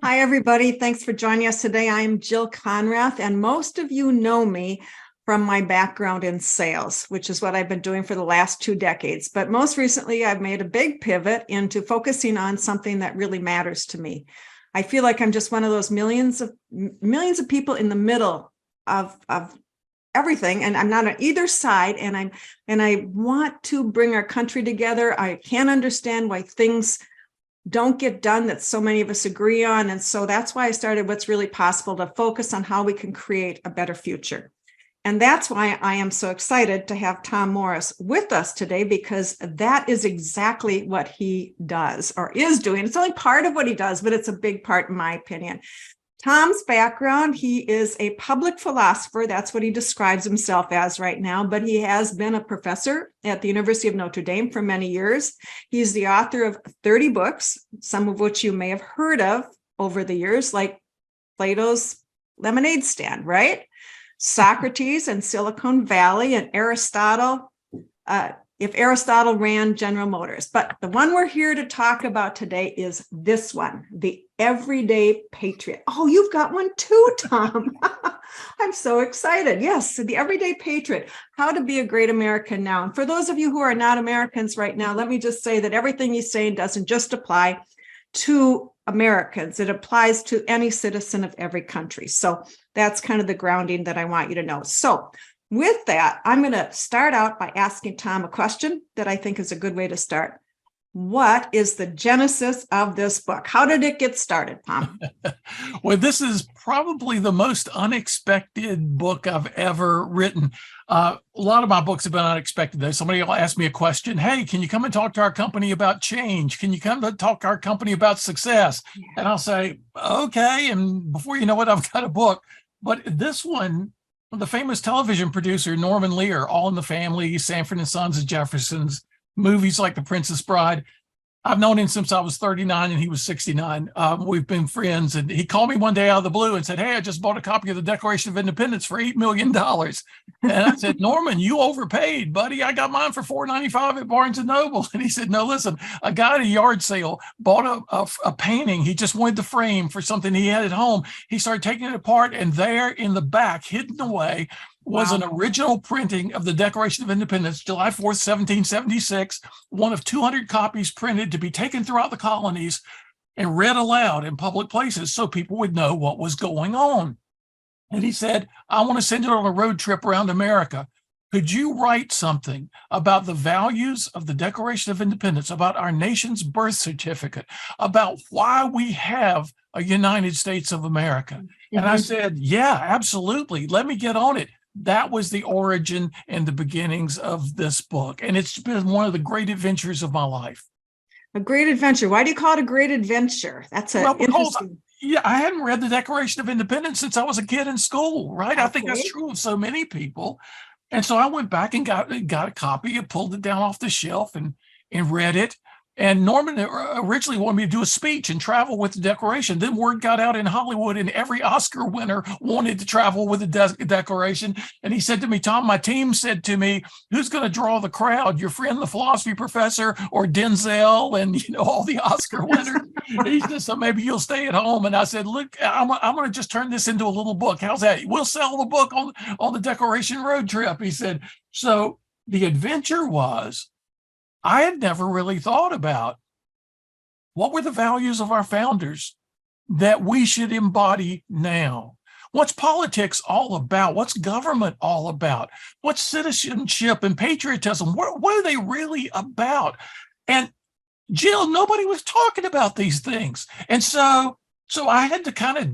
Hi, everybody. Thanks for joining us today. I'm Jill Konrath, and most of you know me from my background in sales, which is what I've been doing for the last 2 decades. But most recently, I've made a big pivot into focusing on something that really matters to me. I feel like I'm just one of those millions of people in the middle of everything, and I'm not on either side, and I want to bring our country together. I can't understand why things don't get done that so many of us agree on. And so that's why I started What's Really Possible, to focus on how we can create a better future. And that's why I am so excited to have Tom Morris with us today, because that is exactly what he does or is doing. It's only part of what he does, but it's a big part in my opinion. Tom's background, he is a public philosopher. That's what he describes himself as right now, but he has been a professor at the University of Notre Dame for many years. He's the author of 30 books, some of which you may have heard of over the years, like Plato's Lemonade Stand, right? Socrates and Silicon Valley, and Aristotle, if Aristotle ran General Motors. But the one we're here to talk about today is this one, the Everyday Patriot. Oh, you've got one too, Tom. I'm so excited. Yes, the Everyday Patriot, how to be a great American now. And for those of you who are not Americans right now, let me just say that everything he's saying doesn't just apply to Americans. It applies to any citizen of every country. So that's kind of the grounding that I want you to know. So with that, I'm going to start out by asking Tom a question that I think is a good way to start. What is the genesis of this book? How did it get started, Tom? Well, this is probably the most unexpected book I've ever written. A lot of my books have been unexpected, though. Somebody will ask me a question. Hey, can you come and talk to our company about change? Can you come to talk to our company about success? Yeah. And I'll say, okay. And before you know it, I've got a book. But this one, the famous television producer, Norman Lear, All in the Family, Sanford and Sons and Jeffersons, movies like The Princess Bride. I've known him since I was 39 and he was 69. We've been friends, and he called me one day out of the blue and said, hey, I just bought a copy of the Declaration of Independence for $8 million. And I said, Norman, you overpaid, buddy. I got mine for $4.95 at Barnes & Noble. And he said, no, listen, a guy at a yard sale bought a painting. He just wanted the frame for something he had at home. He started taking it apart, and there in the back, hidden away, was an original printing of the Declaration of Independence, July 4th, 1776, one of 200 copies printed to be taken throughout the colonies and read aloud in public places so people would know what was going on. And he said, I want to send it on a road trip around America. Could you write something about the values of the Declaration of Independence, about our nation's birth certificate, about why we have a United States of America? Mm-hmm. And I said, yeah, absolutely. Let me get on it. That was the origin and the beginnings of this book. And it's been one of the great adventures of my life. A great adventure. Why do you call it a great adventure? That's interesting. I hadn't read the Declaration of Independence since I was a kid in school, right? Okay. I think that's true of so many people. And so I went back and got a copy and pulled it down off the shelf and read it. And Norman originally wanted me to do a speech and travel with the Declaration. Then word got out in Hollywood, and every Oscar winner wanted to travel with the Declaration. And he said to me, Tom, my team said to me, who's going to draw the crowd? Your friend, the philosophy professor, or Denzel, and all the Oscar winners? He said, so maybe you'll stay at home. And I said, look, I'm going to just turn this into a little book. How's that? We'll sell the book on the Declaration road trip. He said, so the adventure was, I had never really thought about what were the values of our founders that we should embody now. What's politics all about? What's government all about? What's citizenship and patriotism? What are they really about? And Jill, nobody was talking about these things. And so I had to kind of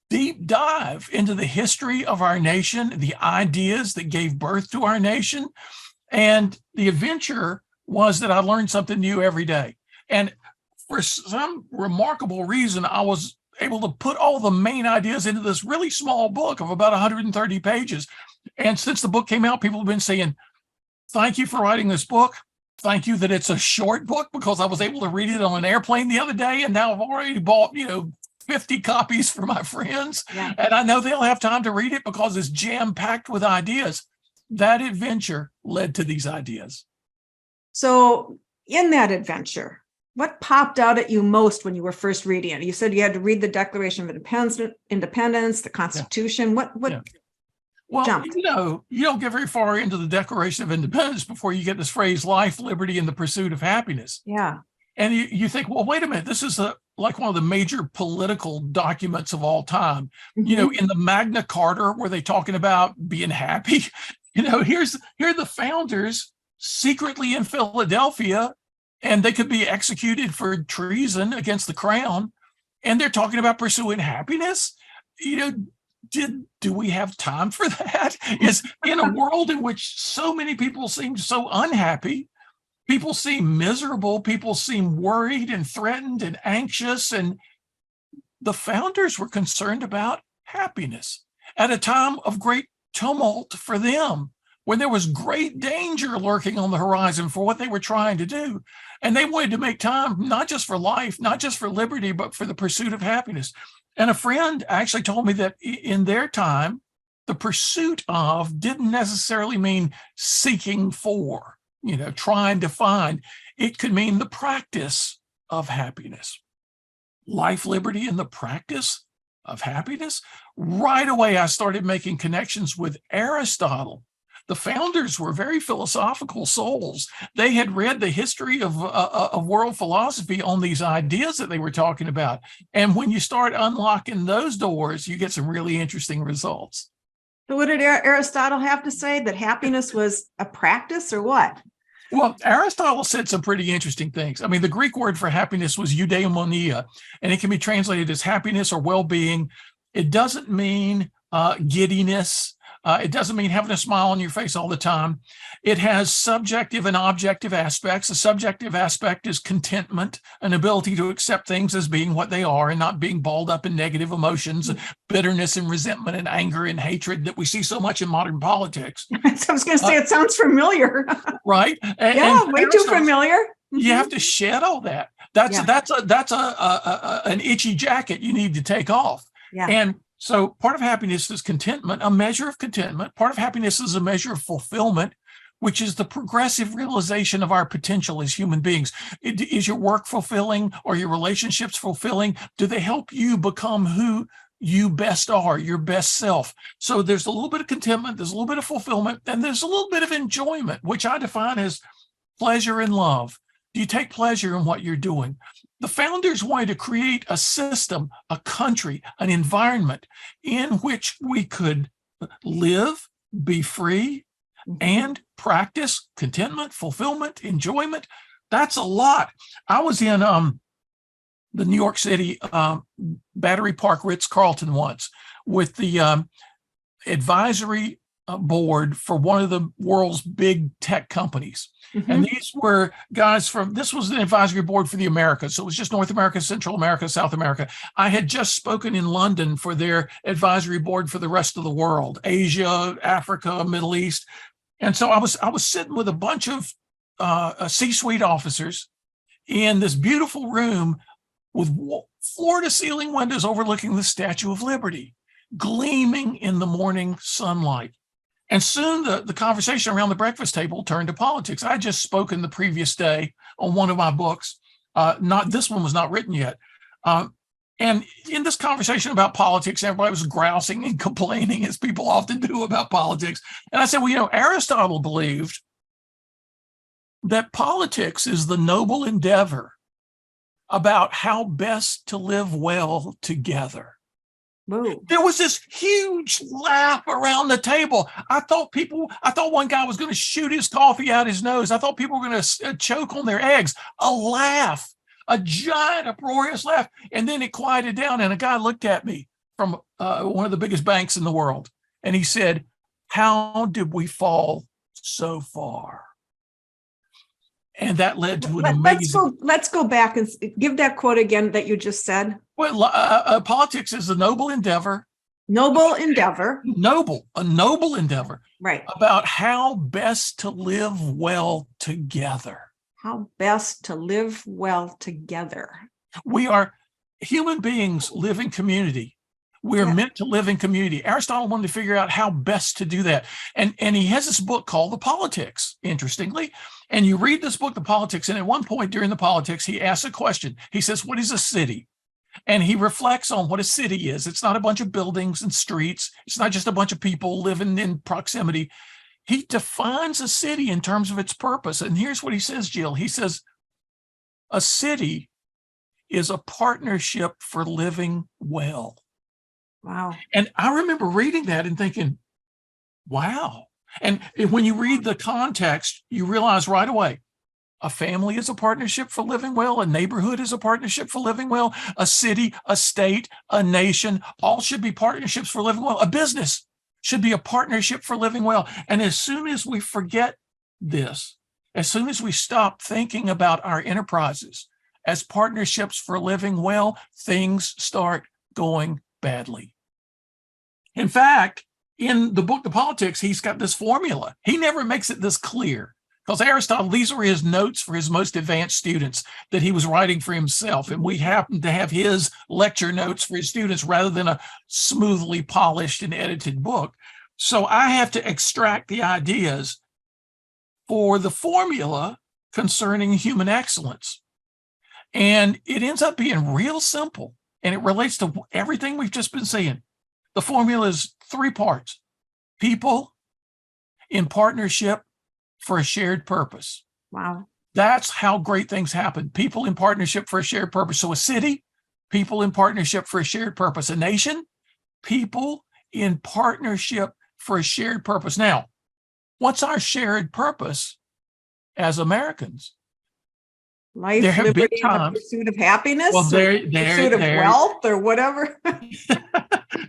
deep dive into the history of our nation, the ideas that gave birth to our nation. And the adventure was that I learned something new every day. And for some remarkable reason, I was able to put all the main ideas into this really small book of about 130 pages. And since the book came out, people have been saying, thank you for writing this book. Thank you that it's a short book, because I was able to read it on an airplane the other day. And now I've already bought, 50 copies for my friends. Yeah. And I know they'll have time to read it because it's jam-packed with ideas. That adventure led to these ideas. So in that adventure, what popped out at you most when you were first reading it? You said you had to read the Declaration of Independence, the Constitution. Yeah. What Well, jumped? you don't get very far into the Declaration of Independence before you get this phrase, life, liberty, and the pursuit of happiness. Yeah. And you think, well, wait a minute, this is like one of the major political documents of all time. Mm-hmm. In the Magna Carta, were they talking about being happy? Here are the founders secretly in Philadelphia, and they could be executed for treason against the crown. And they're talking about pursuing happiness. Do we have time for that? Is in a world in which so many people seem so unhappy, people seem miserable, people seem worried and threatened and anxious, and the founders were concerned about happiness at a time of great tumult for them, when there was great danger lurking on the horizon for what they were trying to do. And they wanted to make time, not just for life, not just for liberty, but for the pursuit of happiness. And a friend actually told me that in their time, the pursuit of didn't necessarily mean seeking for, trying to find. It could mean the practice of happiness. Life, liberty, and the practice of happiness. Right away, I started making connections with Aristotle. The founders were very philosophical souls. They had read the history of world philosophy on these ideas that they were talking about. And when you start unlocking those doors, you get some really interesting results. So what did Aristotle have to say? That happiness was a practice, or what? Well, Aristotle said some pretty interesting things. I mean, the Greek word for happiness was eudaimonia, and it can be translated as happiness or well-being. It doesn't mean giddiness. It doesn't mean having a smile on your face all the time. It has subjective and objective aspects. The subjective aspect is contentment, an ability to accept things as being what they are and not being balled up in negative emotions, bitterness and resentment and anger and hatred that we see so much in modern politics. So I was going to say, it sounds familiar. Right? And way too familiar. You have to shed all that. That's an itchy jacket you need to take off. Yeah. And so part of happiness is contentment, a measure of contentment. Part of happiness is a measure of fulfillment, which is the progressive realization of our potential as human beings. Is your work fulfilling? Or your relationships fulfilling? Do they help you become who you best are, your best self? So there's a little bit of contentment, there's a little bit of fulfillment, and there's a little bit of enjoyment, which I define as pleasure and love. Do you take pleasure in what you're doing? The founders wanted to create a system, a country, an environment in which we could live, be free, and practice contentment, fulfillment, enjoyment. That's a lot. I was in the New York City Battery Park Ritz-Carlton once with the advisory board for one of the world's big tech companies. And these were guys this was an advisory board for the Americas. So it was just North America, Central America, South America. I had just spoken in London for their advisory board for the rest of the world, Asia, Africa, Middle East. And so I was sitting with a bunch of C-suite officers in this beautiful room with floor-to-ceiling windows overlooking the Statue of Liberty, gleaming in the morning sunlight. And soon the conversation around the breakfast table turned to politics. I had just spoken the previous day on one of my books. This one was not written yet. And in this conversation about politics, everybody was grousing and complaining, as people often do about politics. And I said, well, Aristotle believed that politics is the noble endeavor about how best to live well together. Whoa. There was this huge laugh around the table. I thought one guy was going to shoot his coffee out his nose. I thought people were going to choke on their eggs. A laugh, a giant uproarious laugh. And then it quieted down, and a guy looked at me from one of the biggest banks in the world. And he said, "How did we fall so far?" And that led to an amazing... Let's go back and give that quote again that you just said. Well, politics is a noble endeavor. Noble endeavor. A noble endeavor. Right. About how best to live well together. How best to live well together. We are human beings live in community. We're meant to live in community. Aristotle wanted to figure out how best to do that. And he has this book called The Politics, interestingly. And you read this book, The Politics, and at one point during the politics, he asks a question. He says, what is a city? And he reflects on what a city is. It's not a bunch of buildings and streets. It's not just a bunch of people living in proximity. He defines a city in terms of its purpose. And here's what he says, Jill. He says, a city is a partnership for living well. Wow. And I remember reading that and thinking, wow. And when you read the context, you realize right away, a family is a partnership for living well. A neighborhood is a partnership for living well. A city, a state, a nation, all should be partnerships for living well. A business should be a partnership for living well. And as soon as we forget this, as soon as we stop thinking about our enterprises as partnerships for living well, things start going badly. In fact, in the book, The Politics, he's got this formula. He never makes it this clear because Aristotle, these were his notes for his most advanced students that he was writing for himself. And we happen to have his lecture notes for his students rather than a smoothly polished and edited book. So I have to extract the ideas for the formula concerning human excellence. And it ends up being real simple. And it relates to everything we've just been saying. The formula is 3 parts: people in partnership for a shared purpose. Wow. That's how great things happen. People in partnership for a shared purpose. So a city, people in partnership for a shared purpose. A nation, people in partnership for a shared purpose. Now, what's our shared purpose as Americans? Life, there have liberty, been and the times, pursuit of happiness, well, pursuit of wealth, or whatever.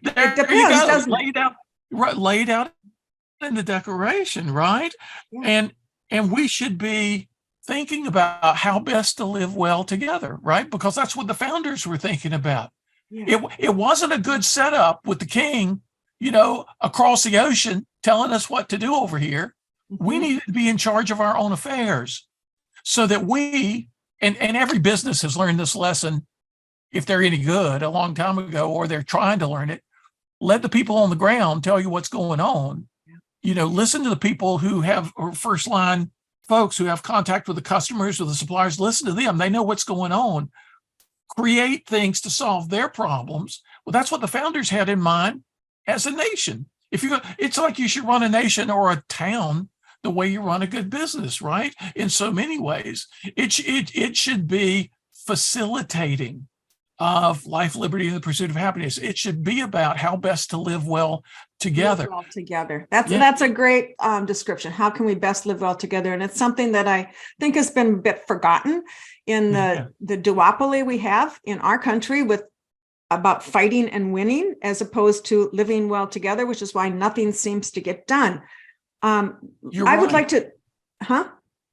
There It depends, you go. doesn't it? Laid out in the Declaration, right? Yeah. And we should be thinking about how best to live well together, right? Because that's what the founders were thinking about. Yeah. It wasn't a good setup with the king, across the ocean telling us what to do over here. We needed to be in charge of our own affairs so that we, and every business has learned this lesson, if they're any good, a long time ago, or they're trying to learn it. Let the people on the ground tell you what's going on. Listen to the people who have, or first line folks who have contact with the customers or the suppliers. Listen to them. They know what's going on. Create things to solve their problems. Well, that's what the founders had in mind as a nation. It's like you should run a nation or a town the way you run a good business, right? In so many ways, it should be facilitating of life, liberty, and the pursuit of happiness. It should be about how best to live well together. Live well together. That's a great description. How can we best live well together? And it's something that I think has been a bit forgotten in the duopoly we have in our country with about fighting and winning as opposed to living well together, which is why nothing seems to get done. I would like to,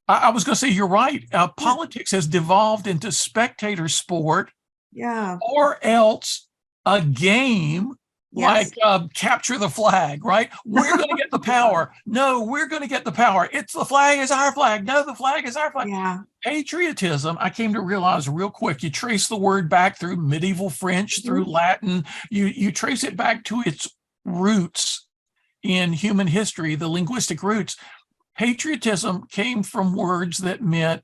I was going to say, you're right. Politics has devolved into spectator sport. Yeah. Or else a game like capture the flag, right? We're going to get the power. No, we're going to get the power. It's the flag is our flag. No, the flag is our flag. Yeah. Patriotism, I came to realize real quick, you trace the word back through medieval French, through Latin, you trace it back to its roots in human history, the linguistic roots. Patriotism came from words that meant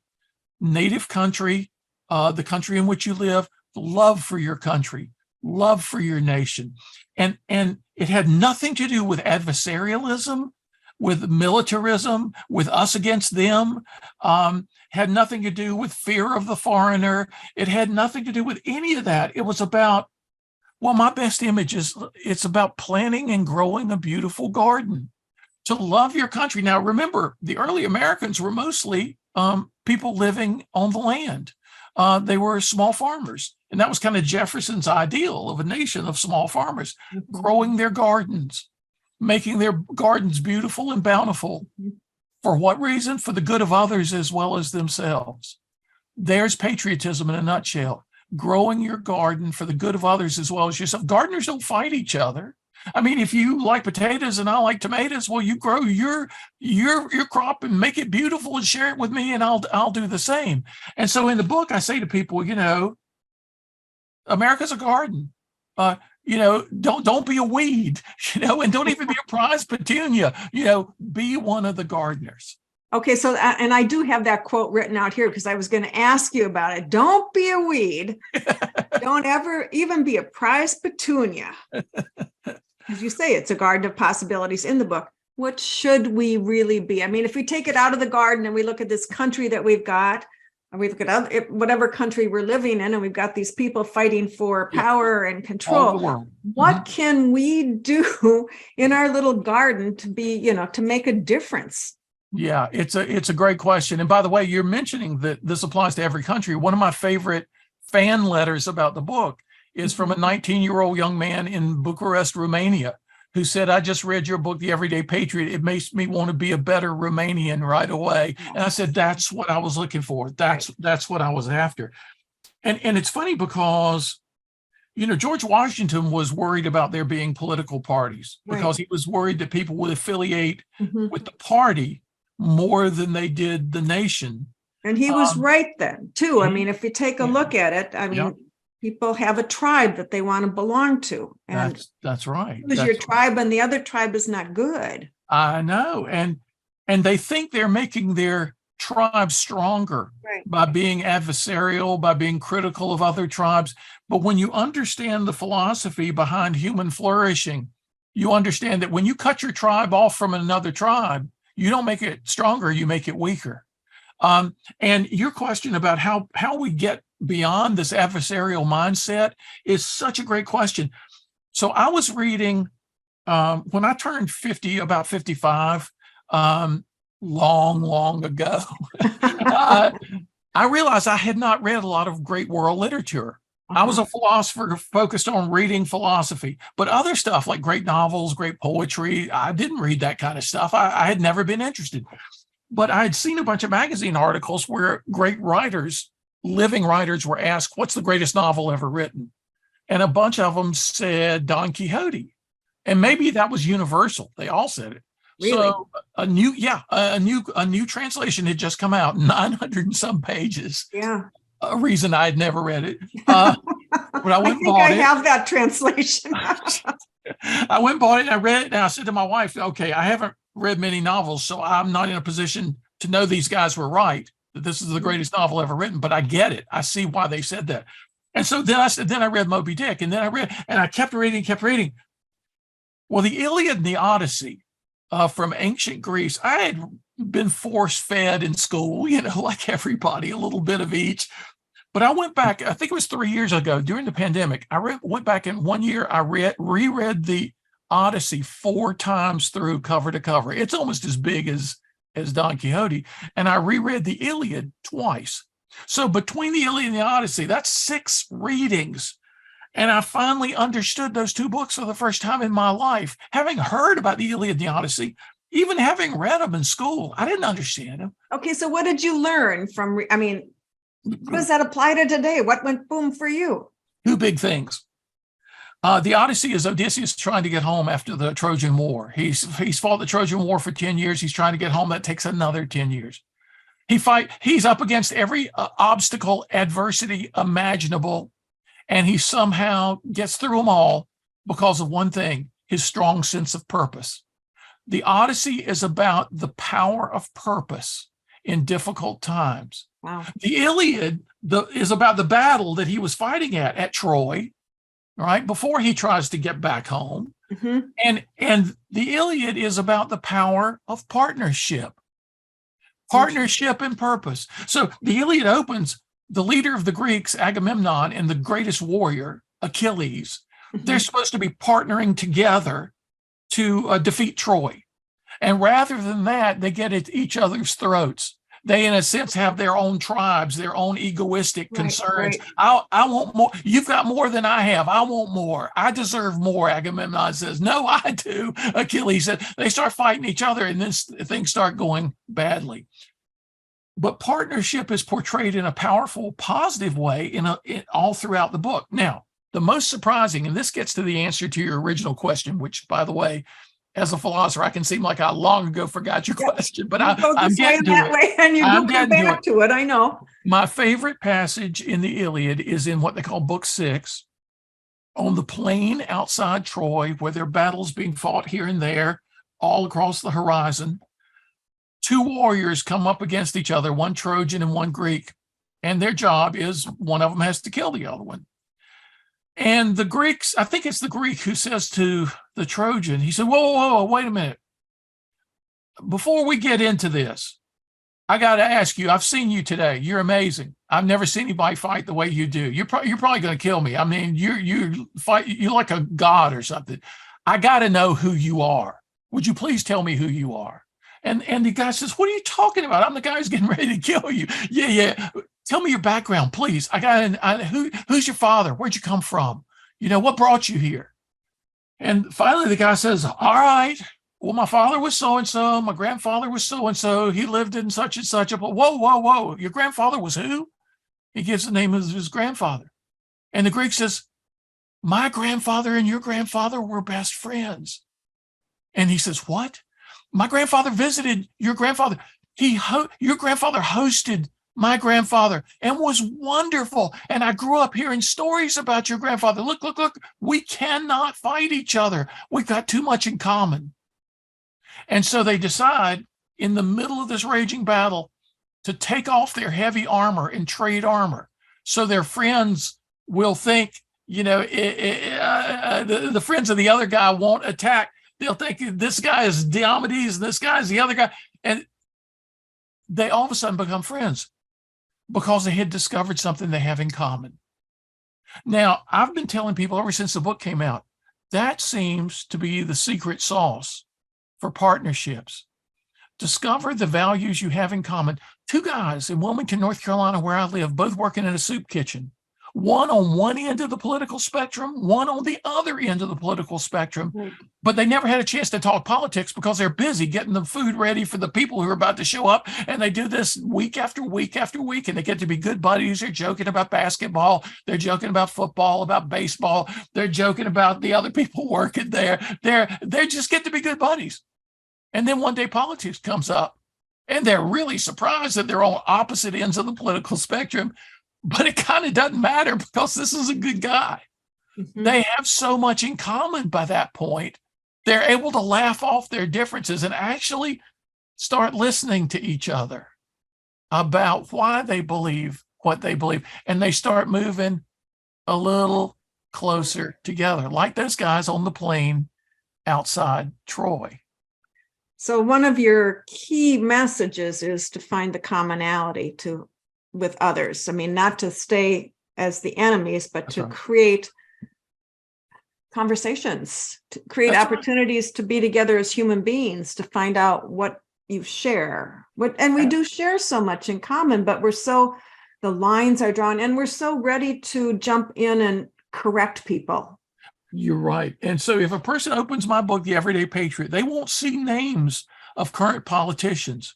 native country, the country in which you live, love for your country, love for your nation. And it had nothing to do with adversarialism, with militarism, with us against them, had nothing to do with fear of the foreigner. It had nothing to do with any of that. It was about, well, my best image is it's about planting and growing a beautiful garden, to love your country. Now, remember, the early Americans were mostly people living on the land. They were small farmers. And that was kind of Jefferson's ideal of a nation of small farmers, growing their gardens, making their gardens beautiful and bountiful. For what reason? For the good of others as well as themselves. There's patriotism in a nutshell. Growing your garden for the good of others as well as yourself. Gardeners don't fight each other. I mean, if you like potatoes and I like tomatoes, well, you grow your crop and make it beautiful and share it with me, and I'll do the same. And so in the book, I say to people, America's a garden. Don't be a weed, and don't even be a prize petunia. Be one of the gardeners. Okay, so and I do have that quote written out here because I was going to ask you about it. Don't be a weed. Don't ever even be a prized petunia. As you say, it's a garden of possibilities in the book. What should we really be? I mean, if we take it out of the garden and we look at this country that we've got, and we look at whatever country we're living in, and we've got these people fighting for power and control. All the world. What can we do in our little garden to be, to make a difference? Yeah, it's a great question. And by the way, you're mentioning that this applies to every country. One of my favorite fan letters about the book is from a 19-year-old young man in Bucharest, Romania, who said, I just read your book, The Everyday Patriot. It makes me want to be a better Romanian right away. And I said, that's what I was looking for. That's what I was after. And it's funny because, George Washington was worried about there being political parties because he was worried that people would affiliate with the party more than they did the nation. And he was right then, too. I mean, if you take a look at it, I mean, people have a tribe that they want to belong to. And that's right. It's your tribe and the other tribe is not good. I know. And they think they're making their tribe stronger by being adversarial, by being critical of other tribes. But when you understand the philosophy behind human flourishing, you understand that when you cut your tribe off from another tribe, you don't make it stronger, you make it weaker. And your question about how we get beyond this adversarial mindset is such a great question. So I was reading, when I turned 50, about 55, long ago, I realized I had not read a lot of great world literature. I was a philosopher focused on reading philosophy, but other stuff like great novels, great poetry, I didn't read that kind of stuff. I had never been interested. But I had seen a bunch of magazine articles where great writers, living writers, were asked, what's the greatest novel ever written? And a bunch of them said Don Quixote. And maybe that was universal. They all said it. Really? So a new translation had just come out, 900 and some pages. Yeah. A reason I had never read it. But I went and bought it. I have that translation. I went and bought it and I read it. And I said to my wife, okay, I haven't read many novels, so I'm not in a position to know these guys were right, that this is the greatest novel ever written, but I get it. I see why they said that. And so then I read Moby Dick, and then I kept reading. Well, the Iliad and the Odyssey from ancient Greece, I had been force-fed in school, like everybody, a little bit of each. But I went back, I think it was 3 years ago during the pandemic. Went back in 1 year, I reread the Odyssey 4 times through cover to cover. It's almost as big as Don Quixote. And I reread the Iliad twice. So between the Iliad and the Odyssey, that's 6 readings. And I finally understood those 2 books for the first time in my life. Having heard about the Iliad and the Odyssey, even having read them in school, I didn't understand them. Okay, so what did you learn from, how does that apply to today? What went boom for you? 2 big things. The Odyssey is Odysseus trying to get home after the Trojan War. He's fought the Trojan War for 10 years. He's trying to get home. That takes another 10 years. He's up against every obstacle, adversity imaginable, and he somehow gets through them all because of one thing, his strong sense of purpose. The Odyssey is about the power of purpose in difficult times. Wow. The Iliad is about the battle that he was fighting at Troy, right, before he tries to get back home. And the Iliad is about the power of partnership and purpose. So the Iliad opens, the leader of the Greeks, Agamemnon, and the greatest warrior, Achilles, they're supposed to be partnering together to defeat Troy. And rather than that, they get at each other's throats. They, in a sense, have their own tribes, their own egoistic concerns. Right. I want more. You've got more than I have. I want more. I deserve more, Agamemnon says. No, I do, Achilles said. They start fighting each other, and then things start going badly. But partnership is portrayed in a powerful, positive way in all throughout the book. Now, the most surprising, and this gets to the answer to your original question, which, by the way, as a philosopher, I can seem like I long ago forgot your question, but I'm getting to it. And you do come back to it, I know. My favorite passage in the Iliad is in what they call Book 6, on the plain outside Troy, where there are battles being fought here and there, all across the horizon. two warriors come up against each other, one Trojan and one Greek, and their job is one of them has to kill the other one. And the Greeks, I think it's the Greek who says to the Trojan, he said, whoa, wait a minute. Before we get into this, I got to ask you, I've seen you today. You're amazing. I've never seen anybody fight the way you do. You're probably going to kill me. I mean, you're like a god or something. I got to know who you are. Would you please tell me who you are? And the guy says, what are you talking about? I'm the guy who's getting ready to kill you. Yeah. Tell me your background, please. Who's your father? Where'd you come from? What brought you here? And finally, the guy says, all right. Well, my father was so-and-so. My grandfather was so-and-so. He lived in such and such. Whoa. Your grandfather was who? He gives the name of his grandfather. And the Greek says, my grandfather and your grandfather were best friends. And he says, what? My grandfather visited your grandfather. Your grandfather hosted my grandfather and was wonderful. And I grew up hearing stories about your grandfather. Look. We cannot fight each other. We've got too much in common. And so they decide in the middle of this raging battle to take off their heavy armor and trade armor. So their friends will think, the friends of the other guy won't attack. They'll think this guy is Diomedes and this guy is the other guy. And they all of a sudden become friends because they had discovered something they have in common. Now, I've been telling people ever since the book came out, that seems to be the secret sauce for partnerships. Discover the values you have in common. Two guys in Wilmington, North Carolina, where I live, both working in a soup kitchen. One on one end of the political spectrum, one on the other end of the political spectrum. Right. But they never had a chance to talk politics because they're busy getting the food ready for the people who are about to show up. And they do this week after week after week, and they get to be good buddies. They're joking about basketball. They're joking about football, about baseball. They're joking about the other people working there. They just get to be good buddies. And then one day politics comes up, and they're really surprised that they're on opposite ends of the political spectrum. But it kind of doesn't matter because this is a good guy. Mm-hmm. They have so much in common by that point. They're able to laugh off their differences and actually start listening to each other about why they believe what they believe. And they start moving a little closer together, like those guys on the plane outside Troy. So one of your key messages is to find the commonality with others. I mean, not to stay as the enemies, but That's to right. create conversations, to create That's opportunities right. to be together as human beings, to find out what you share. And we do share so much in common, but the lines are drawn, and we're so ready to jump in and correct people. You're right. And so if a person opens my book, The Everyday Patriot, they won't see names of current politicians.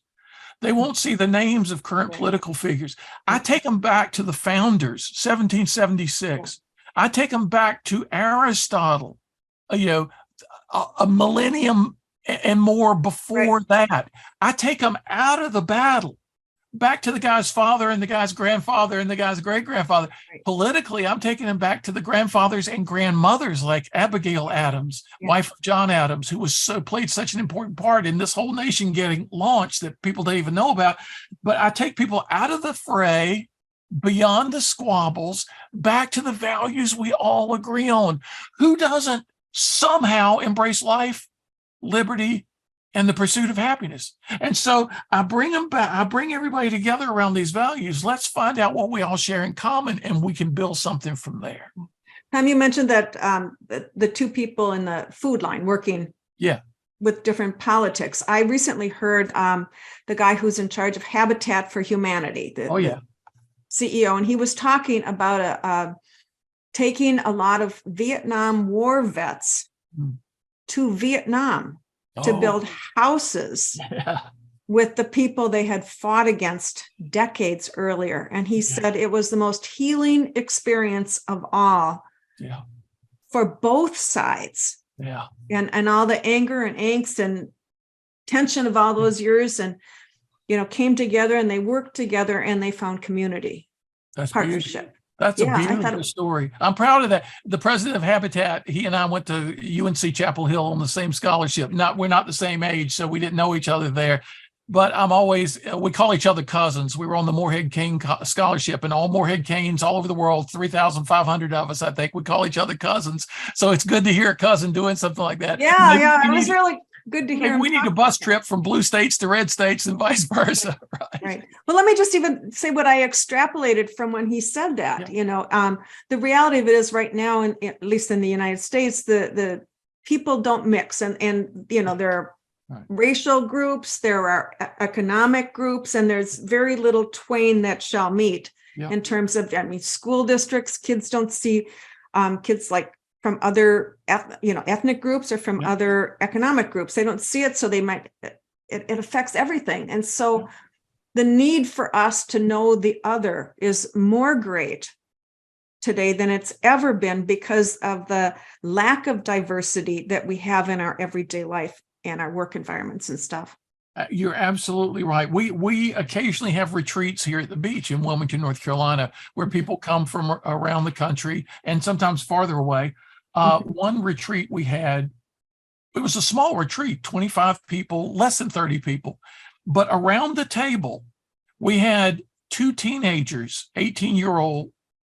They won't see the names of current political figures. I take them back to the founders, 1776. I take them back to Aristotle, a millennium and more before that. I take them out of the battle, back to the guy's father and the guy's grandfather and the guy's great-grandfather. Right. Politically, I'm taking them back to the grandfathers and grandmothers like Abigail Adams, wife of John Adams, who played such an important part in this whole nation getting launched that people don't even know about. But I take people out of the fray, beyond the squabbles, back to the values we all agree on. Who doesn't somehow embrace life, liberty, and the pursuit of happiness? And so I bring them back. I bring everybody together around these values. Let's find out what we all share in common, and we can build something from there. Tom, you mentioned that the two people in the food line working with different politics. I recently heard the guy who's in charge of Habitat for Humanity, the CEO, and he was talking about taking a lot of Vietnam War vets to Vietnam to build houses with the people they had fought against decades earlier. And he said it was the most healing experience of all for both sides. And all the anger and angst and tension of all those years, and came together, and they worked together, and they found community. That's partnership. Beautiful. That's a beautiful story. I'm proud of that. The president of Habitat, he and I went to UNC Chapel Hill on the same scholarship. We're not the same age, so we didn't know each other there. but I'm always, we call each other cousins. We were on the Morehead King Scholarship, and all Morehead Canes all over the world, 3,500 of us, I think, we call each other cousins. So it's good to hear a cousin doing something like that. Yeah, yeah, it was really good to hear him we need a bus trip from blue states to red states and vice versa. Right. Well, let me just even say what I extrapolated from when he said that. The reality of it is right now, and at least in the United States, the people don't mix, and there are racial groups, there are economic groups, and there's very little twain that shall meet in terms of, school districts. Kids don't see kids like from other ethnic groups or from other economic groups. They don't see it, so they might. It affects everything, and so the need for us to know the other is more great today than it's ever been because of the lack of diversity that we have in our everyday life and our work environments and stuff. You're absolutely right. We occasionally have retreats here at the beach in Wilmington, North Carolina, where people come from around the country and sometimes farther away. One retreat we had, it was a small retreat, 25 people, less than 30 people. But around the table, we had two teenagers, 18-year-old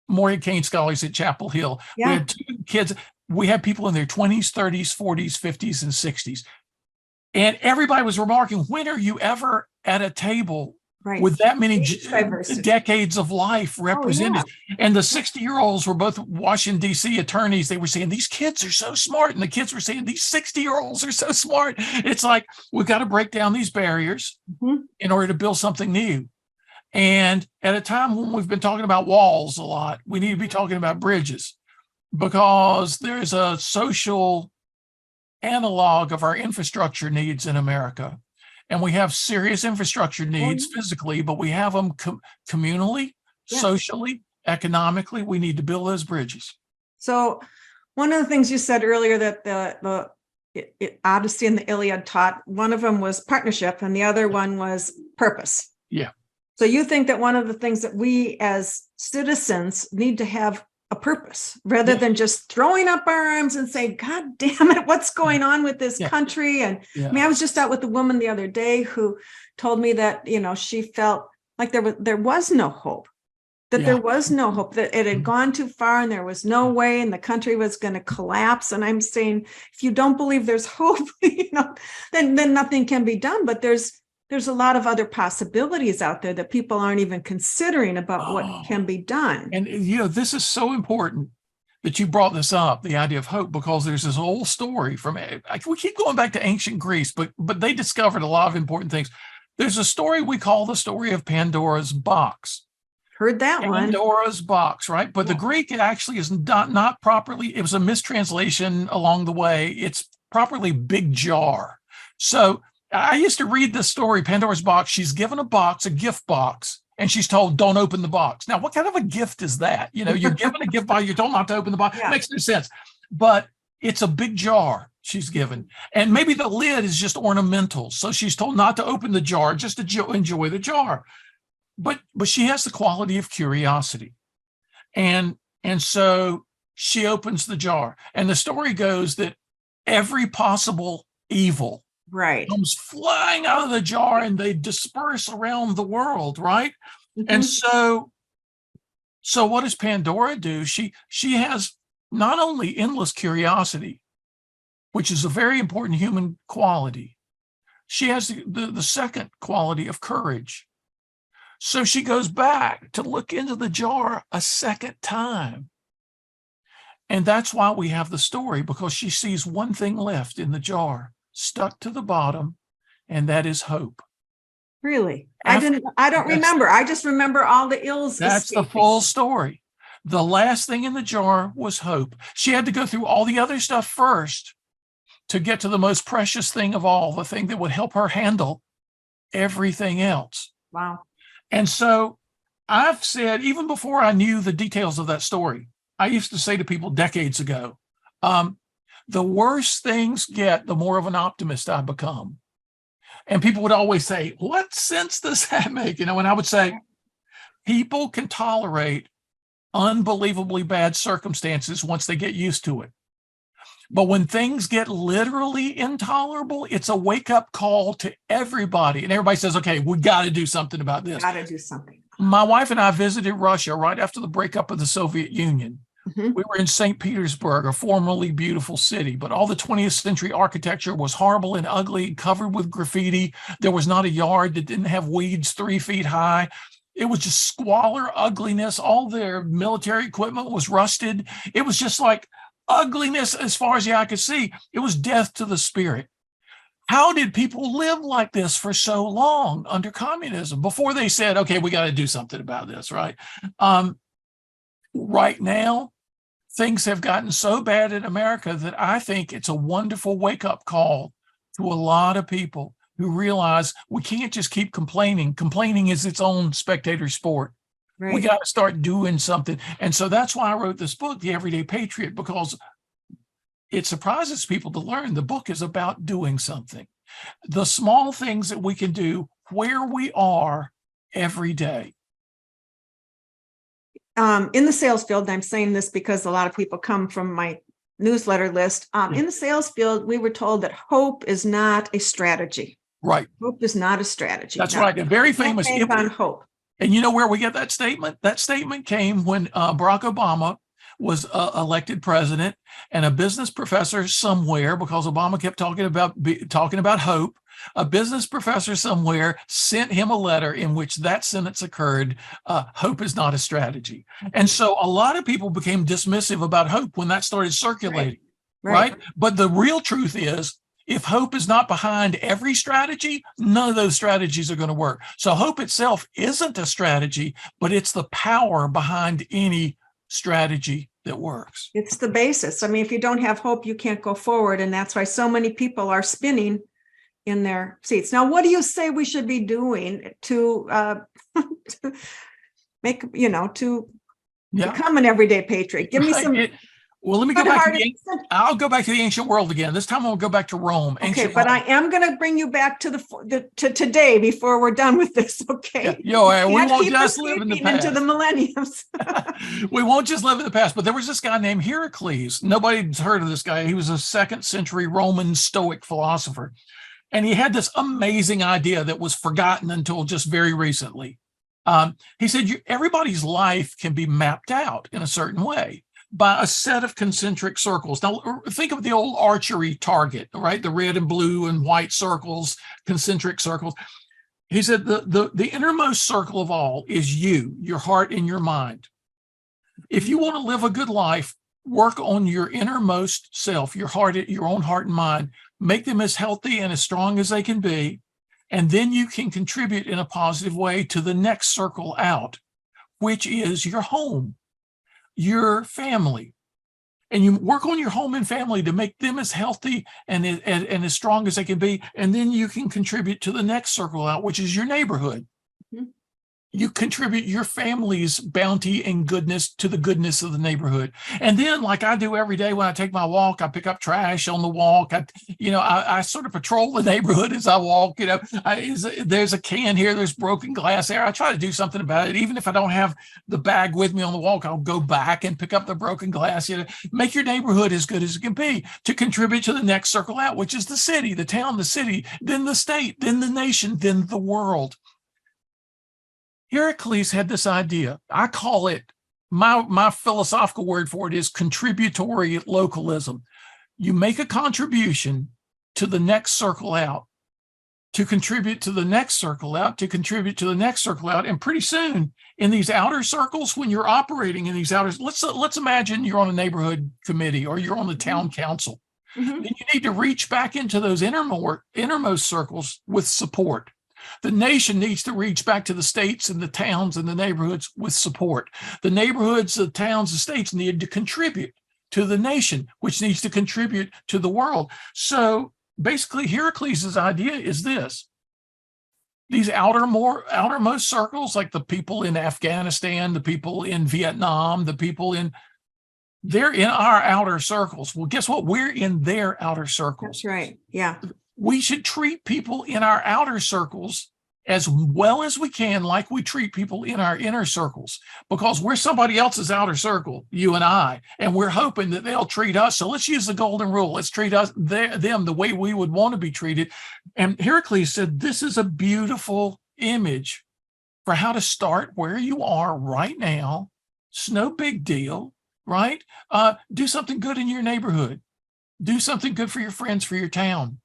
Morehead Cain scholars at Chapel Hill. We had two kids. We had people in their 20s, 30s, 40s, 50s, and 60s. And everybody was remarking, when are you ever at a table with that many decades of life represented? And the 60-year-olds were both Washington, D.C. attorneys. They were saying, these kids are so smart. And the kids were saying, these 60-year-olds are so smart. It's like, we've got to break down these barriers in order to build something new. And at a time when we've been talking about walls a lot, we need to be talking about bridges, because there's a social analog of our infrastructure needs in America. And we have serious infrastructure needs physically, but we have them communally, socially, economically. We need to build those bridges. So one of the things you said earlier that the Odyssey and the Iliad taught, one of them was partnership and the other one was purpose. Yeah. So you think that one of the things that we as citizens need to have a purpose rather than just throwing up our arms and say, God damn it, what's going on with this country? And I was just out with a woman the other day who told me that, she felt like there was no hope, that there was no hope, that it had gone too far and there was no way and the country was going to collapse. And I'm saying, if you don't believe there's hope, then nothing can be done. But there's a lot of other possibilities out there that people aren't even considering about what can be done. And, this is so important that you brought this up, the idea of hope, because there's this old story from, we keep going back to ancient Greece, but they discovered a lot of important things. There's a story we call the story of Pandora's box. Heard that one. Pandora's box, right? But the Greek, it actually is not properly, it was a mistranslation along the way. It's properly big jar. So I used to read this story, Pandora's box. She's given a box, a gift box, and she's told, don't open the box. Now, what kind of a gift is that? You're given a gift box, you're told not to open the box. It makes no sense. But it's a big jar she's given. And maybe the lid is just ornamental. So she's told not to open the jar, just to enjoy the jar. But she has the quality of curiosity. And so she opens the jar. And the story goes that every possible evil comes flying out of the jar and they disperse around the world, right? And so what does Pandora do? She has not only endless curiosity, which is a very important human quality. She has the second quality of courage. So she goes back to look into the jar a second time. And that's why we have the story, because she sees one thing left in the jar, stuck to the bottom, and that is hope. Really? I don't remember. I just remember all the ills. That's the full story. The last thing in the jar was hope. She had to go through all the other stuff first to get to the most precious thing of all, the thing that would help her handle everything else. Wow. And so I've said, even before I knew the details of that story, I used to say to people decades ago, the worse things get, the more of an optimist I become. And people would always say, what sense does that make? And I would say, people can tolerate unbelievably bad circumstances once they get used to it. But when things get literally intolerable, it's a wake-up call to everybody. And everybody says, okay, we got to do something about this. Got to do something. My wife and I visited Russia right after the breakup of the Soviet Union. Mm-hmm. We were in St. Petersburg, a formerly beautiful city, but all the 20th century architecture was horrible and ugly, covered with graffiti. There was not a yard that didn't have weeds 3 feet high. It was just squalor, ugliness. All their military equipment was rusted. It was just like ugliness as far as the eye could see. It was death to the spirit. How did people live like this for so long under communism before they said, okay, we got to do something about this, right? Right now, things have gotten so bad in America that I think it's a wonderful wake-up call to a lot of people who realize we can't just keep complaining. Complaining is its own spectator sport. Right. We got to start doing something. And so that's why I wrote this book, The Everyday Patriot, because it surprises people to learn the book is about doing something. The small things that we can do where we are every day. In the sales field, and I'm saying this because a lot of people come from my newsletter list. In the sales field, we were told that hope is not a strategy. Right. Hope is not a strategy. That's right. A very famous on hope. And you know where we get that statement? That statement came when Barack Obama was elected president, and a business professor somewhere, because Obama kept talking about hope, a business professor somewhere sent him a letter in which that sentence occurred, hope is not a strategy. And so a lot of people became dismissive about hope when that started circulating, right? But the real truth is, if hope is not behind every strategy, none of those strategies are going to work. So hope itself isn't a strategy, but it's the power behind any strategy that works. It's the basis. I mean, if you don't have hope, you can't go forward. And that's why so many people are spinning in their seats. Now, what do you say we should be doing to make, to become an everyday patriot? Give me some. Well, let me go back to I'll go back to the ancient world again. This time I'll go back to Rome. Okay, but I am going to bring you back to to today before we're done with this. Okay. We won't just live in the past. Into the millenniums. We won't just live in the past. But there was this guy named Heracles. Nobody's heard of this guy. He was a 2nd century Roman Stoic philosopher. And he had this amazing idea that was forgotten until just very recently. He said, everybody's life can be mapped out in a certain way by a set of concentric circles. Now, think of the old archery target, right? The red and blue and white circles, concentric circles. He said the innermost circle of all is you, your heart and your mind. If you want to live a good life, work on your innermost self, your heart, your own heart and mind. Make them as healthy and as strong as they can be. And then you can contribute in a positive way to the next circle out, which is your home, your family. And you work on your home and family to make them as healthy and as strong as they can be. And then you can contribute to the next circle out, which is your neighborhood. Mm-hmm. You contribute your family's bounty and goodness to the goodness of the neighborhood. And then, like I do every day when I take my walk, I pick up trash on the walk. I sort of patrol the neighborhood as I walk. There's a can here, there's broken glass there. I try to do something about it. Even if I don't have the bag with me on the walk, I'll go back and pick up the broken glass. Make your neighborhood as good as it can be to contribute to the next circle out, which is the city, the town, the city, then the state, then the nation, then the world. Heracles had this idea. I call it, my philosophical word for it is contributory localism. You make a contribution to the next circle out, to contribute to the next circle out, to contribute to the next circle out. And pretty soon in these outer circles, when you're operating in these outer, let's imagine you're on a neighborhood committee or you're on the town council. Mm-hmm. Then you need to reach back into those innermost circles with support. The nation needs to reach back to the states and the towns and the neighborhoods with support. The neighborhoods, the towns, the states need to contribute to the nation, which needs to contribute to the world. So basically, Heracles' idea is this. These outermost circles, like the people in Afghanistan, the people in Vietnam, they're in our outer circles. Well, guess what? We're in their outer circles. That's right. Yeah. We should treat people in our outer circles as well as we can, like we treat people in our inner circles. because we're somebody else's outer circle, you and I, and we're hoping that they'll treat us. So let's use the golden rule. Let's treat them the way we would want to be treated. And Heracles said, this is a beautiful image for how to start where you are right now. It's no big deal, right? Do something good in your neighborhood. Do something good for your friends, for your town.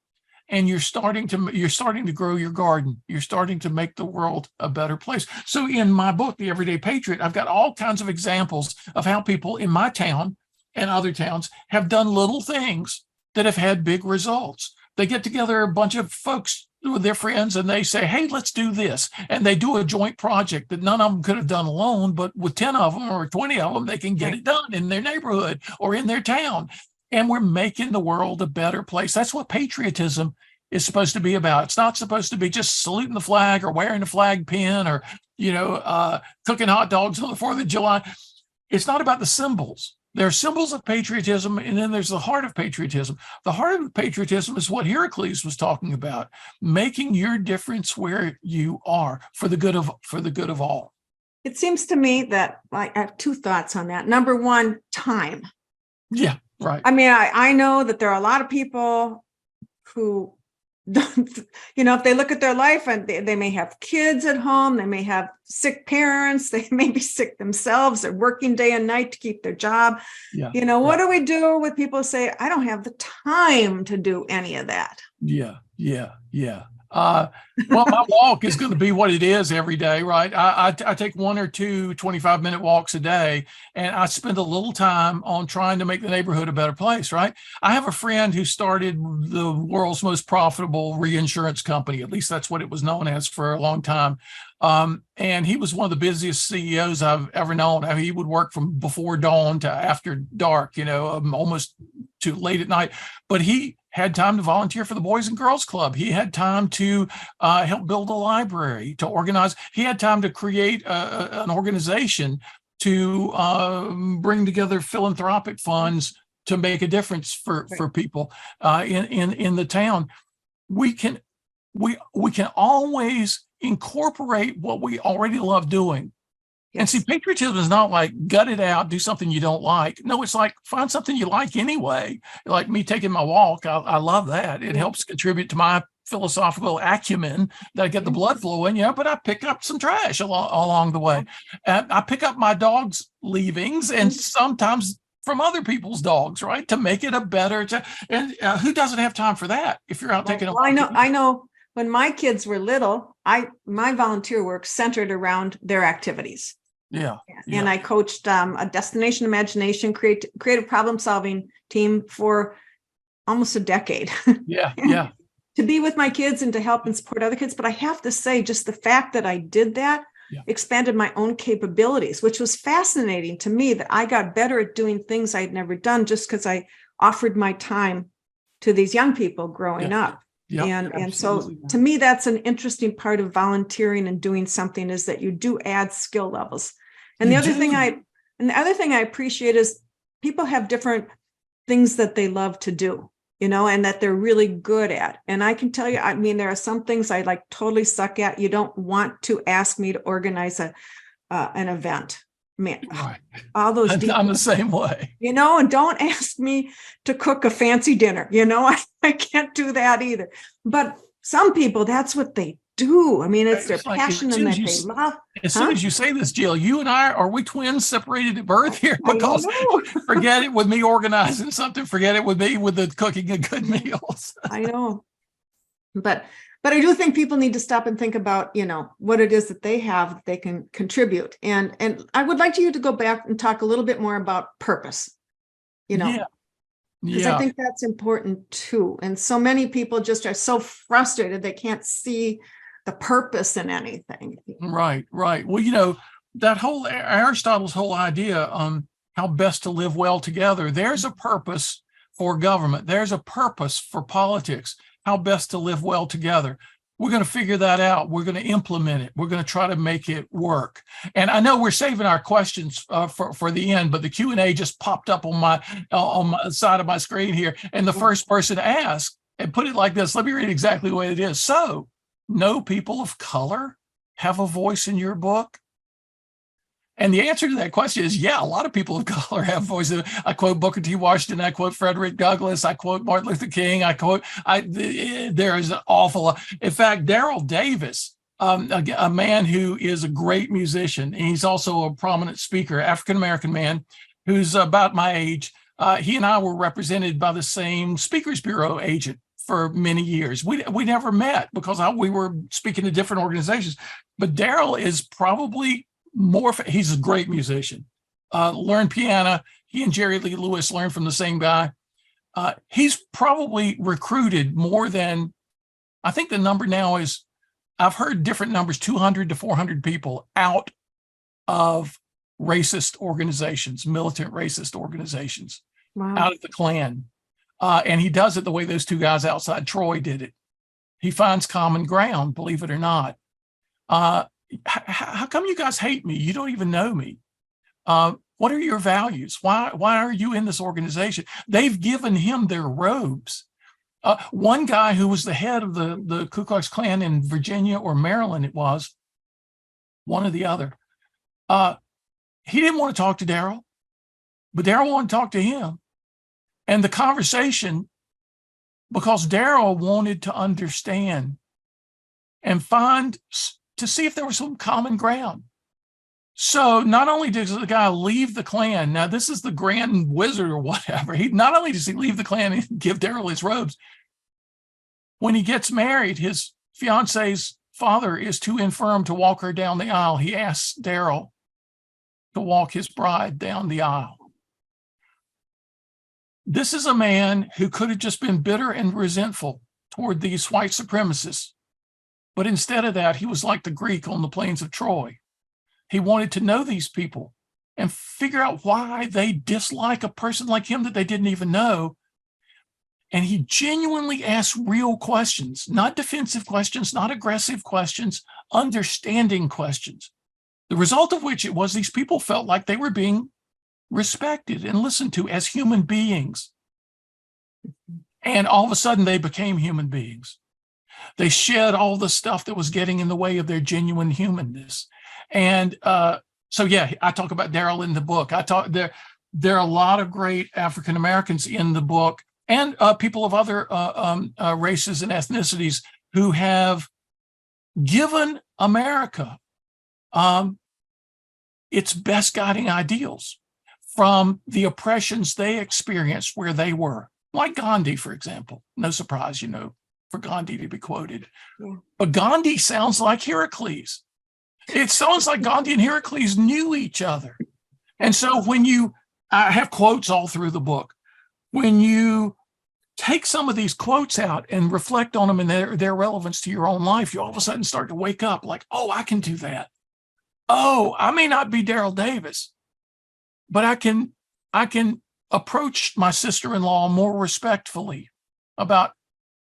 And you're starting to grow your garden. You're starting to make the world a better place. So in my book, The Everyday Patriot, I've got all kinds of examples of how people in my town and other towns have done little things that have had big results. They get together a bunch of folks with their friends and they say, hey, let's do this. And they do a joint project that none of them could have done alone, but with 10 of them or 20 of them, they can get it done in their neighborhood or in their town. And we're making the world a better place. That's what patriotism is supposed to be about. It's not supposed to be just saluting the flag or wearing a flag pin or, cooking hot dogs on the 4th of July. It's not about the symbols. There are symbols of patriotism, and then there's the heart of patriotism. The heart of patriotism is what Heracles was talking about, making your difference where you are for the good of all. It seems to me that I have two thoughts on that. Number one, time. Yeah. Right. I mean, I know that there are a lot of people who don't, if they look at their life and they may have kids at home, they may have sick parents, they may be sick themselves, they're working day and night to keep their job. Yeah. What do we do with people who say, I don't have the time to do any of that? Yeah. Well, my walk is going to be what it is every day, right? I take 1 or 2 25-minute walks a day, and I spend a little time on trying to make the neighborhood a better place, right? I have a friend who started the world's most profitable reinsurance company. At least that's what it was known as for a long time. And he was one of the busiest CEOs I've ever known. I mean, he would work from before dawn to after dark, almost to late at night. But he had time to volunteer for the Boys and Girls Club. He had time to help build a library, to organize. He had time to create an organization to bring together philanthropic funds to make a difference for people in the town. We can always incorporate what we already love doing. Yes. And see, patriotism is not like gut it out, do something you don't like. No, it's like find something you like anyway. Like me taking my walk, I love that. It helps contribute to my philosophical acumen that I get the blood flowing, but I pick up some trash along the way. I pick up my dog's leavings and sometimes from other people's dogs, right? To make it a better, and who doesn't have time for that if you're out taking a walk? I know. When my kids were little, my volunteer work centered around their activities. Yeah. And I coached a destination imagination, creative problem solving team for almost a decade. Yeah. To be with my kids and to help and support other kids. But I have to say, just the fact that I did that expanded my own capabilities, which was fascinating to me, that I got better at doing things I'd never done just because I offered my time to these young people growing up. Yep, and so to me, that's an interesting part of volunteering and doing something, is that you do add skill levels. And the other thing I appreciate is people have different things that they love to do, and that they're really good at. And I can tell you, I mean, there are some things I like totally suck at. You don't want to ask me to organize an event. Man, right. All those I'm the same way. And don't ask me to cook a fancy dinner. I can't do that either. But some people, that's what they do. I mean, it's their passion and that they love. As soon as you say this, Jill, you and I, are we twins separated at birth here? Because forget it with me organizing something. Forget it with me with the cooking of good meals. I know. But I do think people need to stop and think about, what it is that they have that they can contribute. And I would like you to go back and talk a little bit more about purpose, because I think that's important too. And so many people just are so frustrated they can't see the purpose in anything. Right. Well, that whole Aristotle's whole idea on how best to live well together, there's a purpose for government. There's a purpose for politics. How best to live well together. We're going to figure that out. We're going to implement it. We're going to try to make it work. And I know we're saving our questions for the end, but the Q&A just popped up on my side of my screen here. And the first person asked, and put it like this, let me read exactly the way it is. So, no people of color have a voice in your book? And the answer to that question is, yeah, a lot of people of color have voices. I quote Booker T. Washington. I quote Frederick Douglass. I quote Martin Luther King. There is an awful lot. In fact, Daryl Davis, a man who is a great musician, and he's also a prominent speaker, African-American man, who's about my age. He and I were represented by the same Speakers Bureau agent for many years. We never met because we were speaking to different organizations. But Daryl is probably he's a great musician. Learned piano. He and Jerry Lee Lewis learned from the same guy. He's probably recruited more than, I think the number now is, I've heard different numbers, 200 to 400 people out of racist organizations, militant racist organizations, Wow. out of the Klan. And he does it the way those two guys outside Troy did it. He finds common ground, believe it or not. How come you guys hate me? You don't even know me. What are your values? Why are you in this organization? They've given him their robes. One guy who was the head of the Ku Klux Klan in Virginia or Maryland, it was one or the other. He didn't want to talk to Daryl, but Daryl wanted to talk to him. And the conversation, because Daryl wanted to understand and to see if there was some common ground. So not only does the guy leave the Klan, now this is the Grand Wizard or whatever, not only does he leave the Klan and give Daryl his robes, when he gets married, his fiance's father is too infirm to walk her down the aisle. He asks Daryl to walk his bride down the aisle. This is a man who could have just been bitter and resentful toward these white supremacists. But instead of that, he was like the Greek on the plains of Troy. He wanted to know these people and figure out why they dislike a person like him that they didn't even know. And he genuinely asked real questions, not defensive questions, not aggressive questions, understanding questions. The result of which it was these people felt like they were being respected and listened to as human beings. And all of a sudden they became human beings. They shed all the stuff that was getting in the way of their genuine humanness. And so, yeah, I talk about Daryl in the book. There are a lot of great African Americans in the book and people of other races and ethnicities who have given America its best guiding ideals from the oppressions they experienced where they were. Like Gandhi, for example. No surprise, for Gandhi to be quoted. Yeah. But Gandhi sounds like Heracles. It sounds like Gandhi and Heracles knew each other. And so I have quotes all through the book. When you take some of these quotes out and reflect on them and their relevance to your own life, you all of a sudden start to wake up like, oh, I can do that. Oh, I may not be Daryl Davis, but I can approach my sister-in-law more respectfully about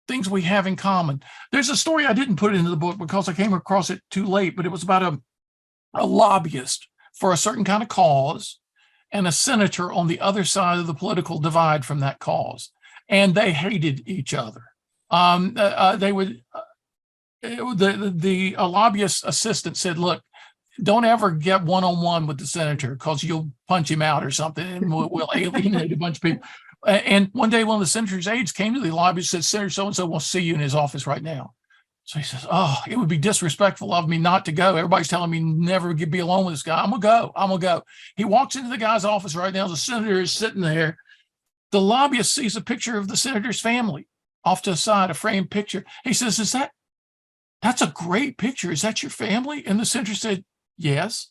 things we have in common. There's a story, I didn't put it into the book because I came across it too late, but it was about a lobbyist for a certain kind of cause and a senator on the other side of the political divide from that cause. And they hated each other. The lobbyist assistant said, look, don't ever get one-on-one with the senator because you'll punch him out or something and we'll alienate a bunch of people. And one day, one of the senator's aides came to the lobby and said, Senator so-and-so wants to see you in his office right now. So he says, oh, it would be disrespectful of me not to go. Everybody's telling me never to be alone with this guy. I'm going to go. He walks into the guy's office right now. The senator is sitting there. The lobbyist sees a picture of the senator's family off to the side, a framed picture. He says, that's a great picture. Is that your family? And the senator said, yes.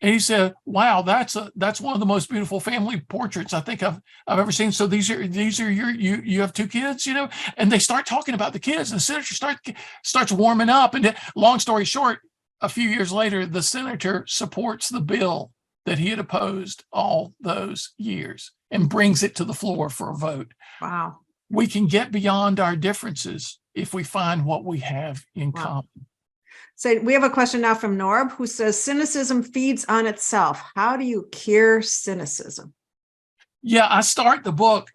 And he said, wow, that's one of the most beautiful family portraits I think I've ever seen. So these are you have two kids, and they start talking about the kids, and the senator starts warming up. And long story short, a few years later, the senator supports the bill that he had opposed all those years and brings it to the floor for a vote. Wow. We can get beyond our differences if we find what we have in common. So we have a question now from Norb, who says, cynicism feeds on itself. How do you cure cynicism? Yeah, I start the book,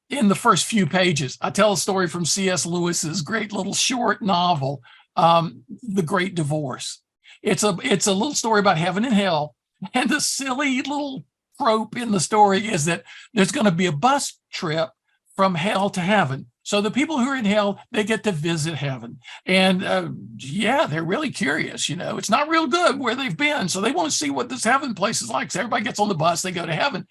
in the first few pages. I tell a story from C.S. Lewis's great little short novel, The Great Divorce. It's a little story about heaven and hell, And the silly little trope in the story is that there's going to be a bus trip from hell to heaven. So the people who are in hell, they get to visit heaven. And yeah, they're really curious. It's not real good where they've been. So they want to see what this heaven place is like. So everybody gets on the bus, they go to heaven.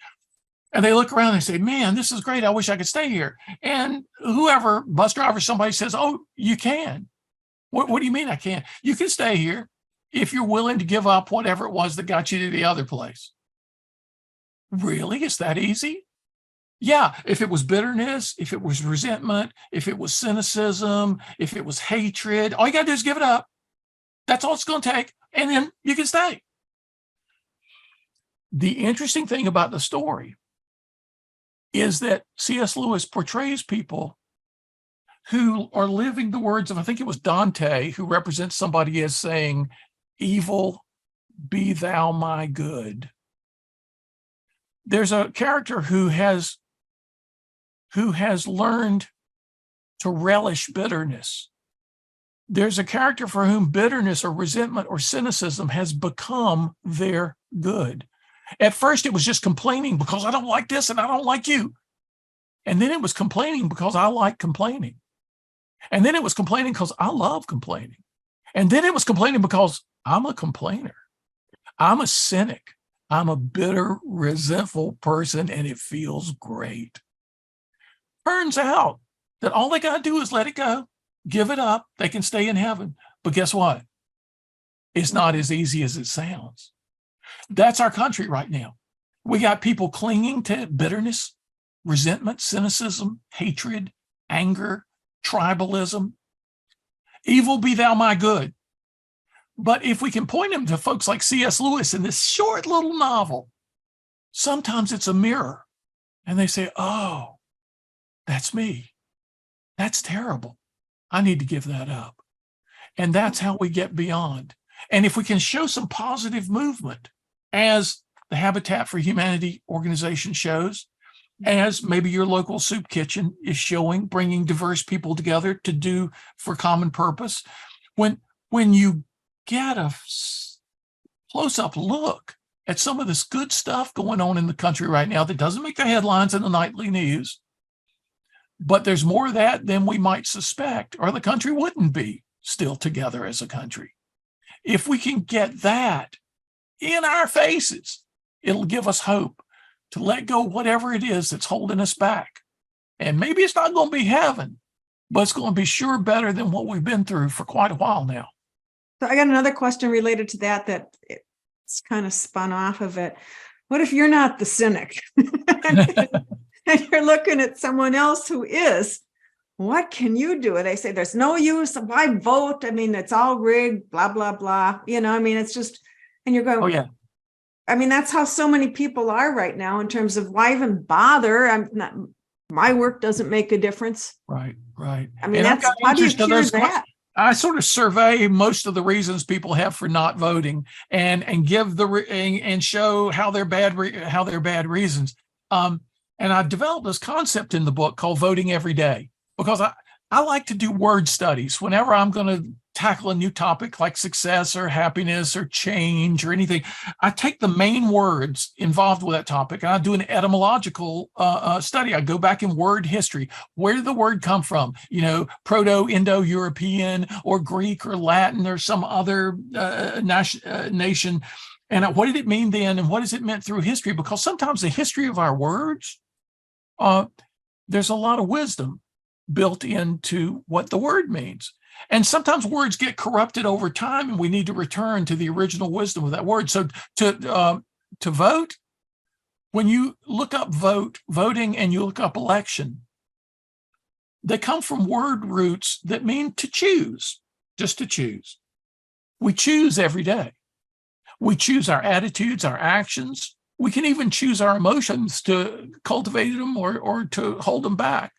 And they look around and say, man, this is great. I wish I could stay here. And whoever, bus driver, somebody says, oh, you can. What do you mean I can't? You can stay here if you're willing to give up whatever it was that got you to the other place. Really? It's that easy? Yeah, if it was bitterness, if it was resentment, if it was cynicism, if it was hatred, all you got to do is give it up. That's all it's going to take. And then you can stay. The interesting thing about the story is that C.S. Lewis portrays people who are living the words of, I think it was Dante, who represents somebody as saying, evil, be thou my good. There's a character who has learned to relish bitterness. There's a character for whom bitterness or resentment or cynicism has become their good. At first, it was just complaining because I don't like this and I don't like you. And then it was complaining because I like complaining. And then it was complaining because I love complaining. And then it was complaining because I'm a complainer. I'm a cynic. I'm a bitter, resentful person, and it feels great. Turns out that all they got to do is let it go, give it up. They can stay in heaven. But guess what? It's not as easy as it sounds. That's our country right now. We got people clinging to bitterness, resentment, cynicism, hatred, anger, tribalism. Evil be thou my good. But if we can point them to folks like C.S. Lewis in this short little novel, sometimes it's a mirror. And they say, oh, that's me. That's terrible. I need to give that up. And that's how we get beyond. And if we can show some positive movement, as the Habitat for Humanity organization shows, as maybe your local soup kitchen is showing, bringing diverse people together to do for common purpose, when you get a close-up look at some of this good stuff going on in the country right now that doesn't make the headlines in the nightly news, but there's more of that than we might suspect, or the country wouldn't be still together as a country. If we can get that in our faces, it'll give us hope to let go whatever it is that's holding us back. And maybe it's not going to be heaven, but it's going to be sure better than what we've been through for quite a while now. So I got another question related to that it's kind of spun off of it. What if you're not the cynic and you're looking at someone else who is? What can you do? They say there's no use. Why vote? I mean, it's all rigged, blah, blah, blah. It's just, and you're going, oh, yeah. I mean, that's how so many people are right now in terms of why even bother? My work doesn't make a difference. Right. I mean, that's how do you cure that? I sort of survey most of the reasons people have for not voting and give and show how they're bad reasons. And I developed this concept in the book called voting every day, because I like to do word studies whenever I'm going to tackle a new topic like success or happiness or change or anything. I take the main words involved with that topic and I do an etymological study. I go back in word history. Where did the word come from? Proto-Indo-European or Greek or Latin or some other nation. And what did it mean then? And what has it meant through history? Because sometimes the history of our words, there's a lot of wisdom built into what the word means. And sometimes words get corrupted over time, and we need to return to the original wisdom of that word. So to vote, when you look up voting, and you look up election, they come from word roots that mean to choose, just to choose. We choose every day. We choose our attitudes, our actions. We can even choose our emotions to cultivate them or to hold them back.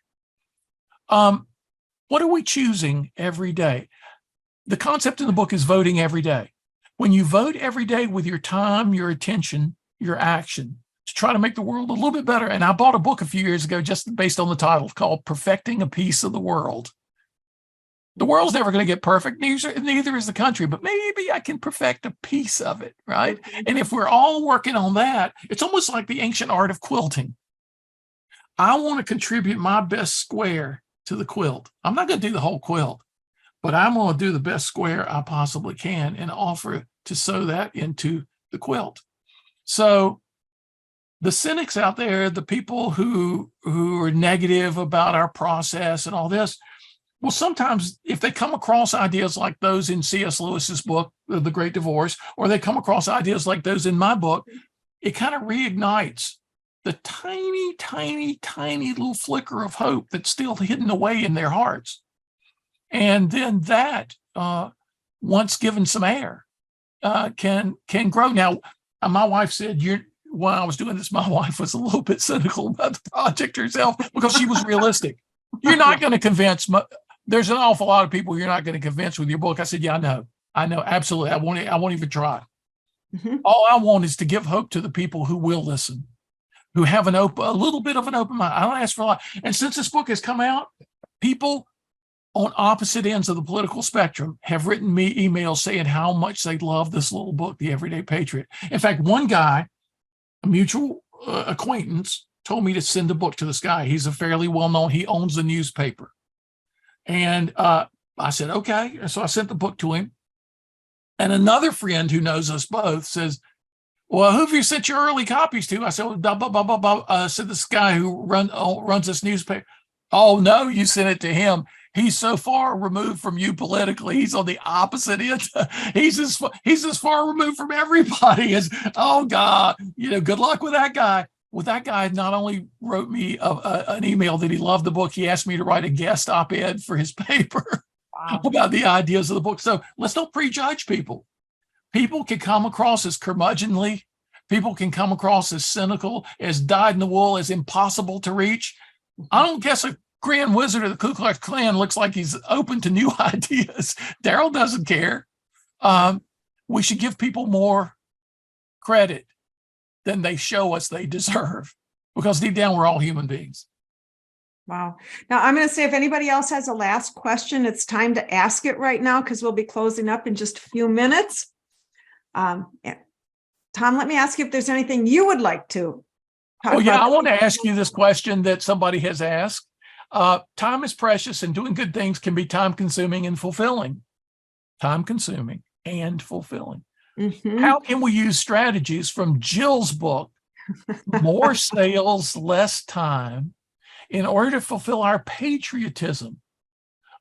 What are we choosing every day? The concept in the book is voting every day. When you vote every day with your time, your attention, your action to try to make the world a little bit better. And I bought a book a few years ago just based on the title called Perfecting a Piece of the World. The world's never going to get perfect. Neither is the country, but maybe I can perfect a piece of it, right? And if we're all working on that, it's almost like the ancient art of quilting. I want to contribute my best square to the quilt. I'm not going to do the whole quilt, but I'm going to do the best square I possibly can and offer to sew that into the quilt. So the cynics out there, the people who are negative about our process and all this, well, sometimes if they come across ideas like those in C.S. Lewis's book, The Great Divorce, or they come across ideas like those in my book, it kind of reignites the tiny, tiny, tiny little flicker of hope that's still hidden away in their hearts. And then that, once given some air, can grow. Now, my wife said, while I was doing this, my wife was a little bit cynical about the project herself because she was realistic. You're not going to convince. There's an awful lot of people you're not going to convince with your book. I said, yeah, I know, absolutely. I won't even try. Mm-hmm. All I want is to give hope to the people who will listen, who have a little bit of an open mind. I don't ask for a lot. And since this book has come out, people on opposite ends of the political spectrum have written me emails saying how much they love this little book, The Everyday Patriot. In fact, one guy, a mutual acquaintance, told me to send the book to this guy. He's a fairly well-known, he owns the newspaper. And I said, okay. So I sent the book to him. And another friend who knows us both says, well, who have you sent your early copies to? I said, well, blah, blah, blah, blah, blah. Said this guy who runs this newspaper. Oh, no, you sent it to him. He's so far removed from you politically. He's on the opposite end. He's as far removed from everybody as, oh, God, good luck with that guy. Well, that guy not only wrote me an email that he loved the book, he asked me to write a guest op-ed for his paper about the ideas of the book. So let's don't prejudge people. People can come across as curmudgeonly. People can come across as cynical, as dyed-in-the-wool, as impossible to reach. I don't guess a Grand Wizard of the Ku Klux Klan looks like he's open to new ideas. Daryl doesn't care. We should give people more credit than they show us they deserve, because deep down, we're all human beings. Wow. Now, I'm going to say, if anybody else has a last question, it's time to ask it right now, because we'll be closing up in just a few minutes. Tom, let me ask you if there's anything you would like to talk about. I want to ask you this question that somebody has asked. Time is precious, and doing good things can be time-consuming and fulfilling. Time-consuming and fulfilling. Mm-hmm. How can we use strategies from Jill's book, More Sales, Less Time, in order to fulfill our patriotism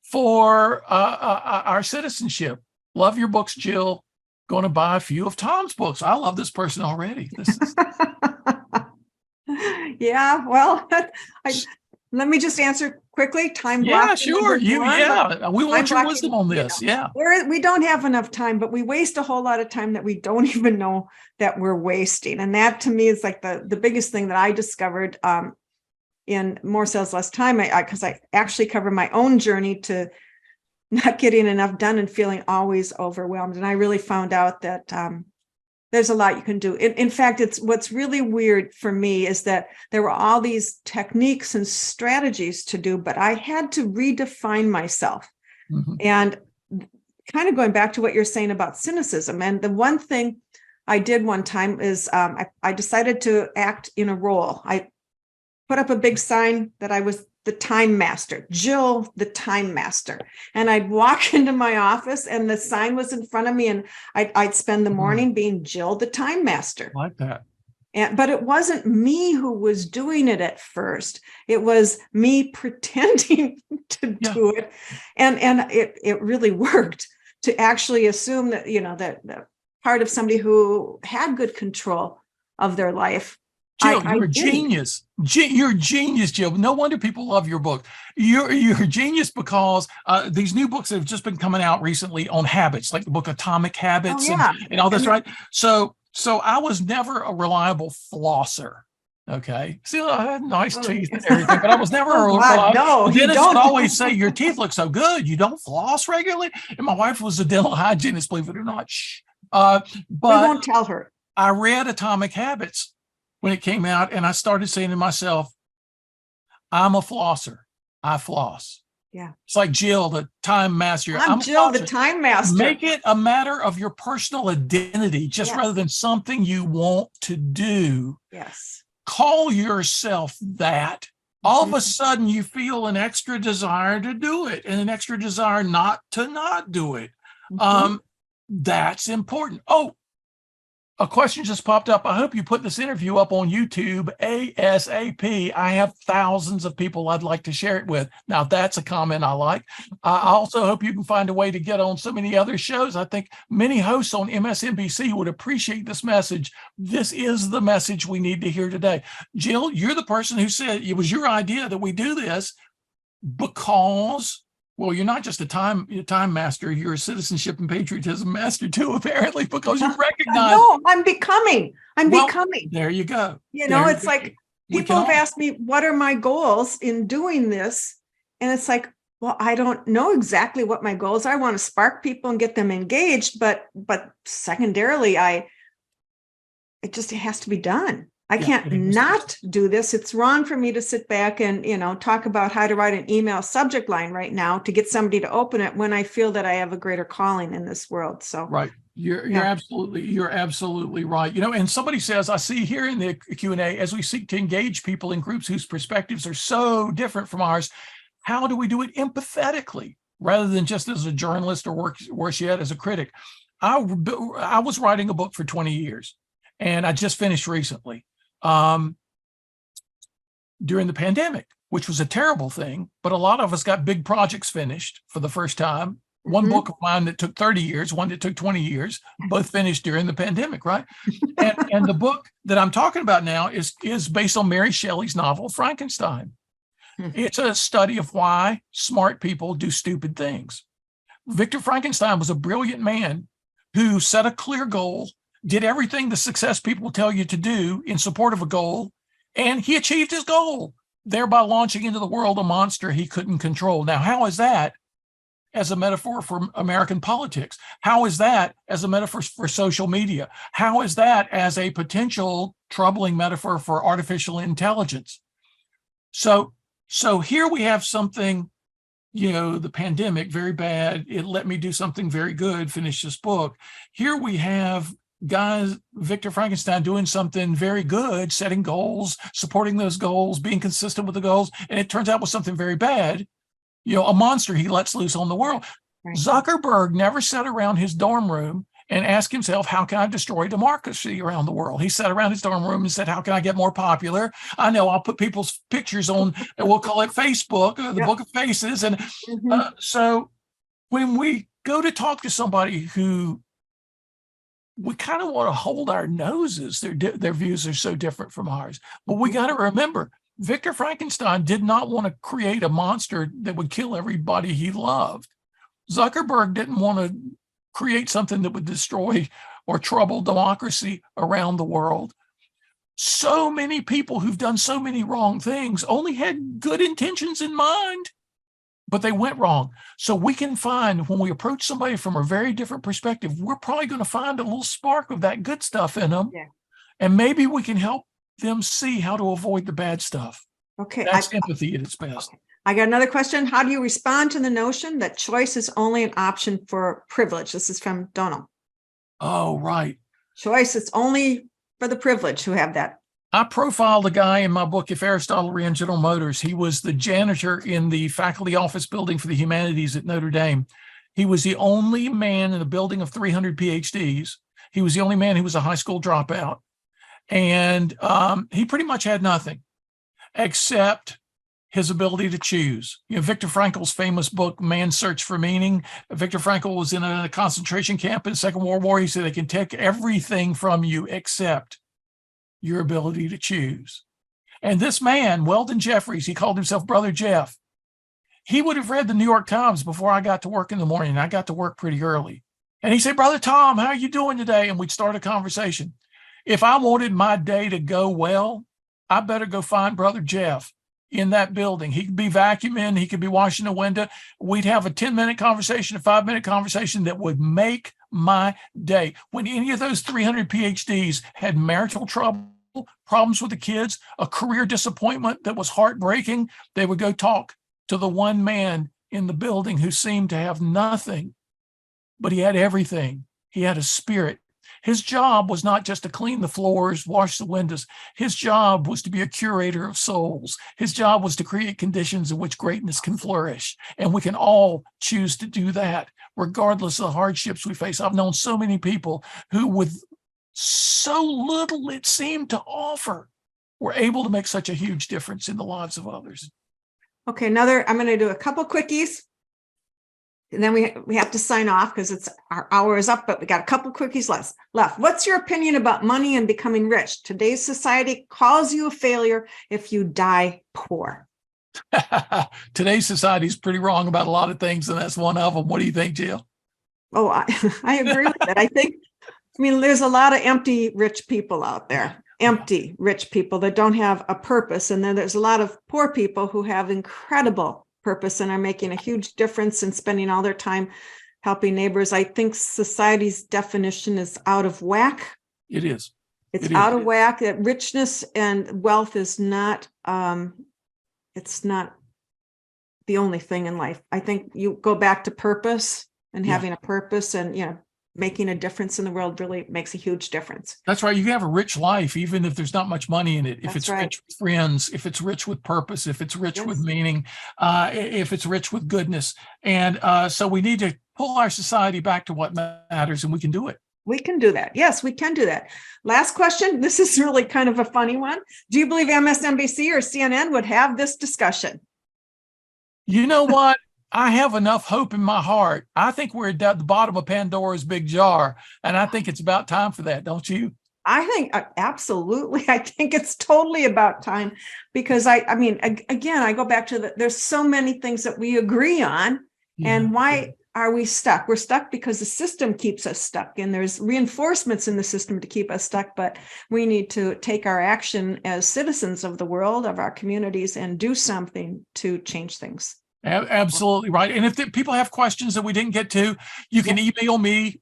for our citizenship? Love your books, Jill. Going to buy a few of Tom's books. I love this person already. Yeah, well, let me just answer quickly. Time blocking. Yeah, sure. We want your wisdom on this. Yeah. We don't have enough time, but we waste a whole lot of time that we don't even know that we're wasting. And that, to me, is like the biggest thing that I discovered in More Sales, Less Time, because I actually cover my own journey to not getting enough done and feeling always overwhelmed. And I really found out that there's a lot you can do. In fact, what's really weird for me is that there were all these techniques and strategies to do, but I had to redefine myself. Mm-hmm. And kind of going back to what you're saying about cynicism. And the one thing I did one time is I decided to act in a role. I put up a big sign that I was the time master, Jill, the time master. And I'd walk into my office and the sign was in front of me, and I'd spend the morning being Jill, the time master. I like that. But it wasn't me who was doing it at first. It was me pretending to do it. And it really worked to actually assume that, that part of somebody who had good control of their life. Jill, you're a genius. You're a genius, Jill. No wonder people love your book. You're a genius because these new books that have just been coming out recently on habits, like the book Atomic Habits and all this, right? So I was never a reliable flosser. Okay. See, I had nice teeth and everything, but I was never a reliable. No, dentists would always say, your teeth look so good. You don't floss regularly. And my wife was a dental hygienist, believe it or not. But we won't tell her. I read Atomic Habits when it came out, and I started saying to myself, I'm a flosser. I floss. Yeah. It's like Jill, the time master. I'm Jill, the time master. Make it a matter of your personal identity, just Yes. rather than something you want to do. Yes. Call yourself that. All of a sudden you feel an extra desire to do it and an extra desire not to not do it. That's important. Oh, a question just popped up. I hope you put this interview up on YouTube ASAP. I have thousands of people I'd like to share it with. Now, that's a comment I like. I also hope you can find a way to get on so many other shows. I think many hosts on MSNBC would appreciate this message. This is the message we need to hear today. Jill, you're the person who said it was your idea that we do this because, well, you're not just a time master, you're a citizenship and patriotism master too, apparently, because you recognize. No, I'm becoming. There you go. It's like people have asked me, what are my goals in doing this? And it's like, well, I don't know exactly what my goals are. I want to spark people and get them engaged, but secondarily, it has to be done. I can't not do this. It's wrong for me to sit back and, talk about how to write an email subject line right now to get somebody to open it when I feel that I have a greater calling in this world. So, right. You're absolutely right. And somebody says, I see here in the Q&A, as we seek to engage people in groups whose perspectives are so different from ours, how do we do it empathetically rather than just as a journalist or worse yet, as a critic? I was writing a book for 20 years and I just finished recently. During the pandemic, which was a terrible thing, but a lot of us got big projects finished for the first time. One book of mine that took 30 years, one that took 20 years, both finished during the pandemic, right? and the book that I'm talking about now is based on Mary Shelley's novel, Frankenstein. It's a study of why smart people do stupid things. Victor Frankenstein was a brilliant man who set a clear goal, did everything the success people tell you to do in support of a goal, and he achieved his goal, thereby launching into the world a monster he couldn't control. Now, how is that as a metaphor for American politics? How is that as a metaphor for social media? How is that as a potential troubling metaphor for artificial intelligence? So here we have something, the pandemic, very bad. It let me do something very good, finish this book. Here we have Victor Frankenstein doing something very good, setting goals, supporting those goals, being consistent with the goals. And it turns out was something very bad, a monster he lets loose on the world. Right. Zuckerberg never sat around his dorm room and asked himself, how can I destroy democracy around the world? He sat around his dorm room and said, how can I get more popular? I know I'll put people's pictures on, and we'll call it Facebook, the Book of Faces. And so when we go to talk to somebody who we kind of want to hold our noses, their views are so different from ours. But we got to remember, Victor Frankenstein did not want to create a monster that would kill everybody he loved. Zuckerberg didn't want to create something that would destroy or trouble democracy around the world. So many people who've done so many wrong things only had good intentions in mind, but they went wrong. So we can find, when we approach somebody from a very different perspective, we're probably going to find a little spark of that good stuff in them. Yeah. And maybe we can help them see how to avoid the bad stuff. Okay. That's empathy at its best. Okay. I got another question. How do you respond to the notion that choice is only an option for privilege? This is from Donald. Oh, right. Choice is only for the privileged who have that. I profiled a guy in my book, If Aristotle Ran General Motors. He was the janitor in the faculty office building for the humanities at Notre Dame. He was the only man in a building of 300 PhDs. He was the only man who was a high school dropout. And he pretty much had nothing except his ability to choose. Viktor Frankl's famous book, Man's Search for Meaning. Viktor Frankl was in a concentration camp in the Second World War. He said, they can take everything from you except your ability to choose. And this man, Weldon Jeffries, he called himself Brother Jeff. He would have read the New York Times before I got to work in the morning. I got to work pretty early. And he said, Brother Tom, how are you doing today? And we'd start a conversation. If I wanted my day to go well, I better go find Brother Jeff in that building. He could be vacuuming. He could be washing a window. We'd have a 10-minute conversation, a 5-minute conversation that would make my day. When any of those 300 PhDs had marital trouble, problems with the kids, a career disappointment that was heartbreaking, they would go talk to the one man in the building who seemed to have nothing, but he had everything. He had a spirit. His job was not just to clean the floors, wash the windows. His job was to be a curator of souls. His job was to create conditions in which greatness can flourish. And we can all choose to do that, regardless of the hardships we face. I've known so many people who, with so little it seemed to offer, were able to make such a huge difference in the lives of others. Okay, I'm going to do a couple quickies. And then we have to sign off because our hour is up, but we got a couple quickies left. What's your opinion about money and becoming rich? Today's society calls you a failure if you die poor. Today's society is pretty wrong about a lot of things, and that's one of them. What do you think, Jill? Oh, I agree with that. I mean, there's a lot of empty rich people out there, empty rich people that don't have a purpose. And then there's a lot of poor people who have incredible purpose and are making a huge difference and spending all their time helping neighbors. I think society's definition is out of whack. It is. It's out of whack. That richness and wealth is not, it's not the only thing in life. I think you go back to purpose and having a purpose and, making a difference in the world really makes a huge difference. That's right. You can have a rich life, even if there's not much money in it. If it's rich with friends, if it's rich with purpose, if it's rich with meaning, if it's rich with goodness. And so we need to pull our society back to what matters, and we can do it. We can do that. Yes, we can do that. Last question. This is really kind of a funny one. Do you believe MSNBC or CNN would have this discussion? You know what? I have enough hope in my heart. I think we're at the bottom of Pandora's big jar, and I think it's about time for that, don't you? I think absolutely. I think it's totally about time because I mean, again, I go back to there's so many things that we agree on, and why are we stuck? We're stuck because the system keeps us stuck, and there's reinforcements in the system to keep us stuck, but we need to take our action as citizens of the world, of our communities, and do something to change things. Absolutely right. And if people have questions that we didn't get to, you can email me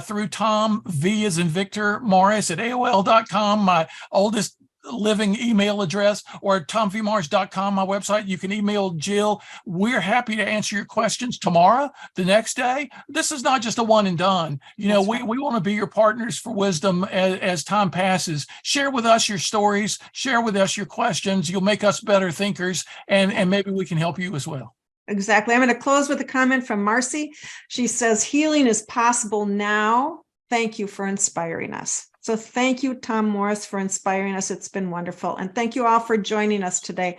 through Tom V as in Victor Morris at AOL.com, my oldest living email address, or tomvmorris.com, my website. You can email Jill. We're happy to answer your questions tomorrow, the next day. This is not just a one and done. We want to be your partners for wisdom as time passes. Share with us your stories, share with us your questions. You'll make us better thinkers, and maybe we can help you as well. Exactly. I'm going to close with a comment from Marcy. She says, healing is possible now. Thank you for inspiring us. So thank you, Tom Morris, for inspiring us. It's been wonderful. And thank you all for joining us today.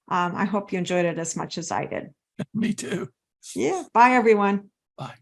I hope you enjoyed it as much as I did. Me too. Yeah. Bye, everyone. Bye.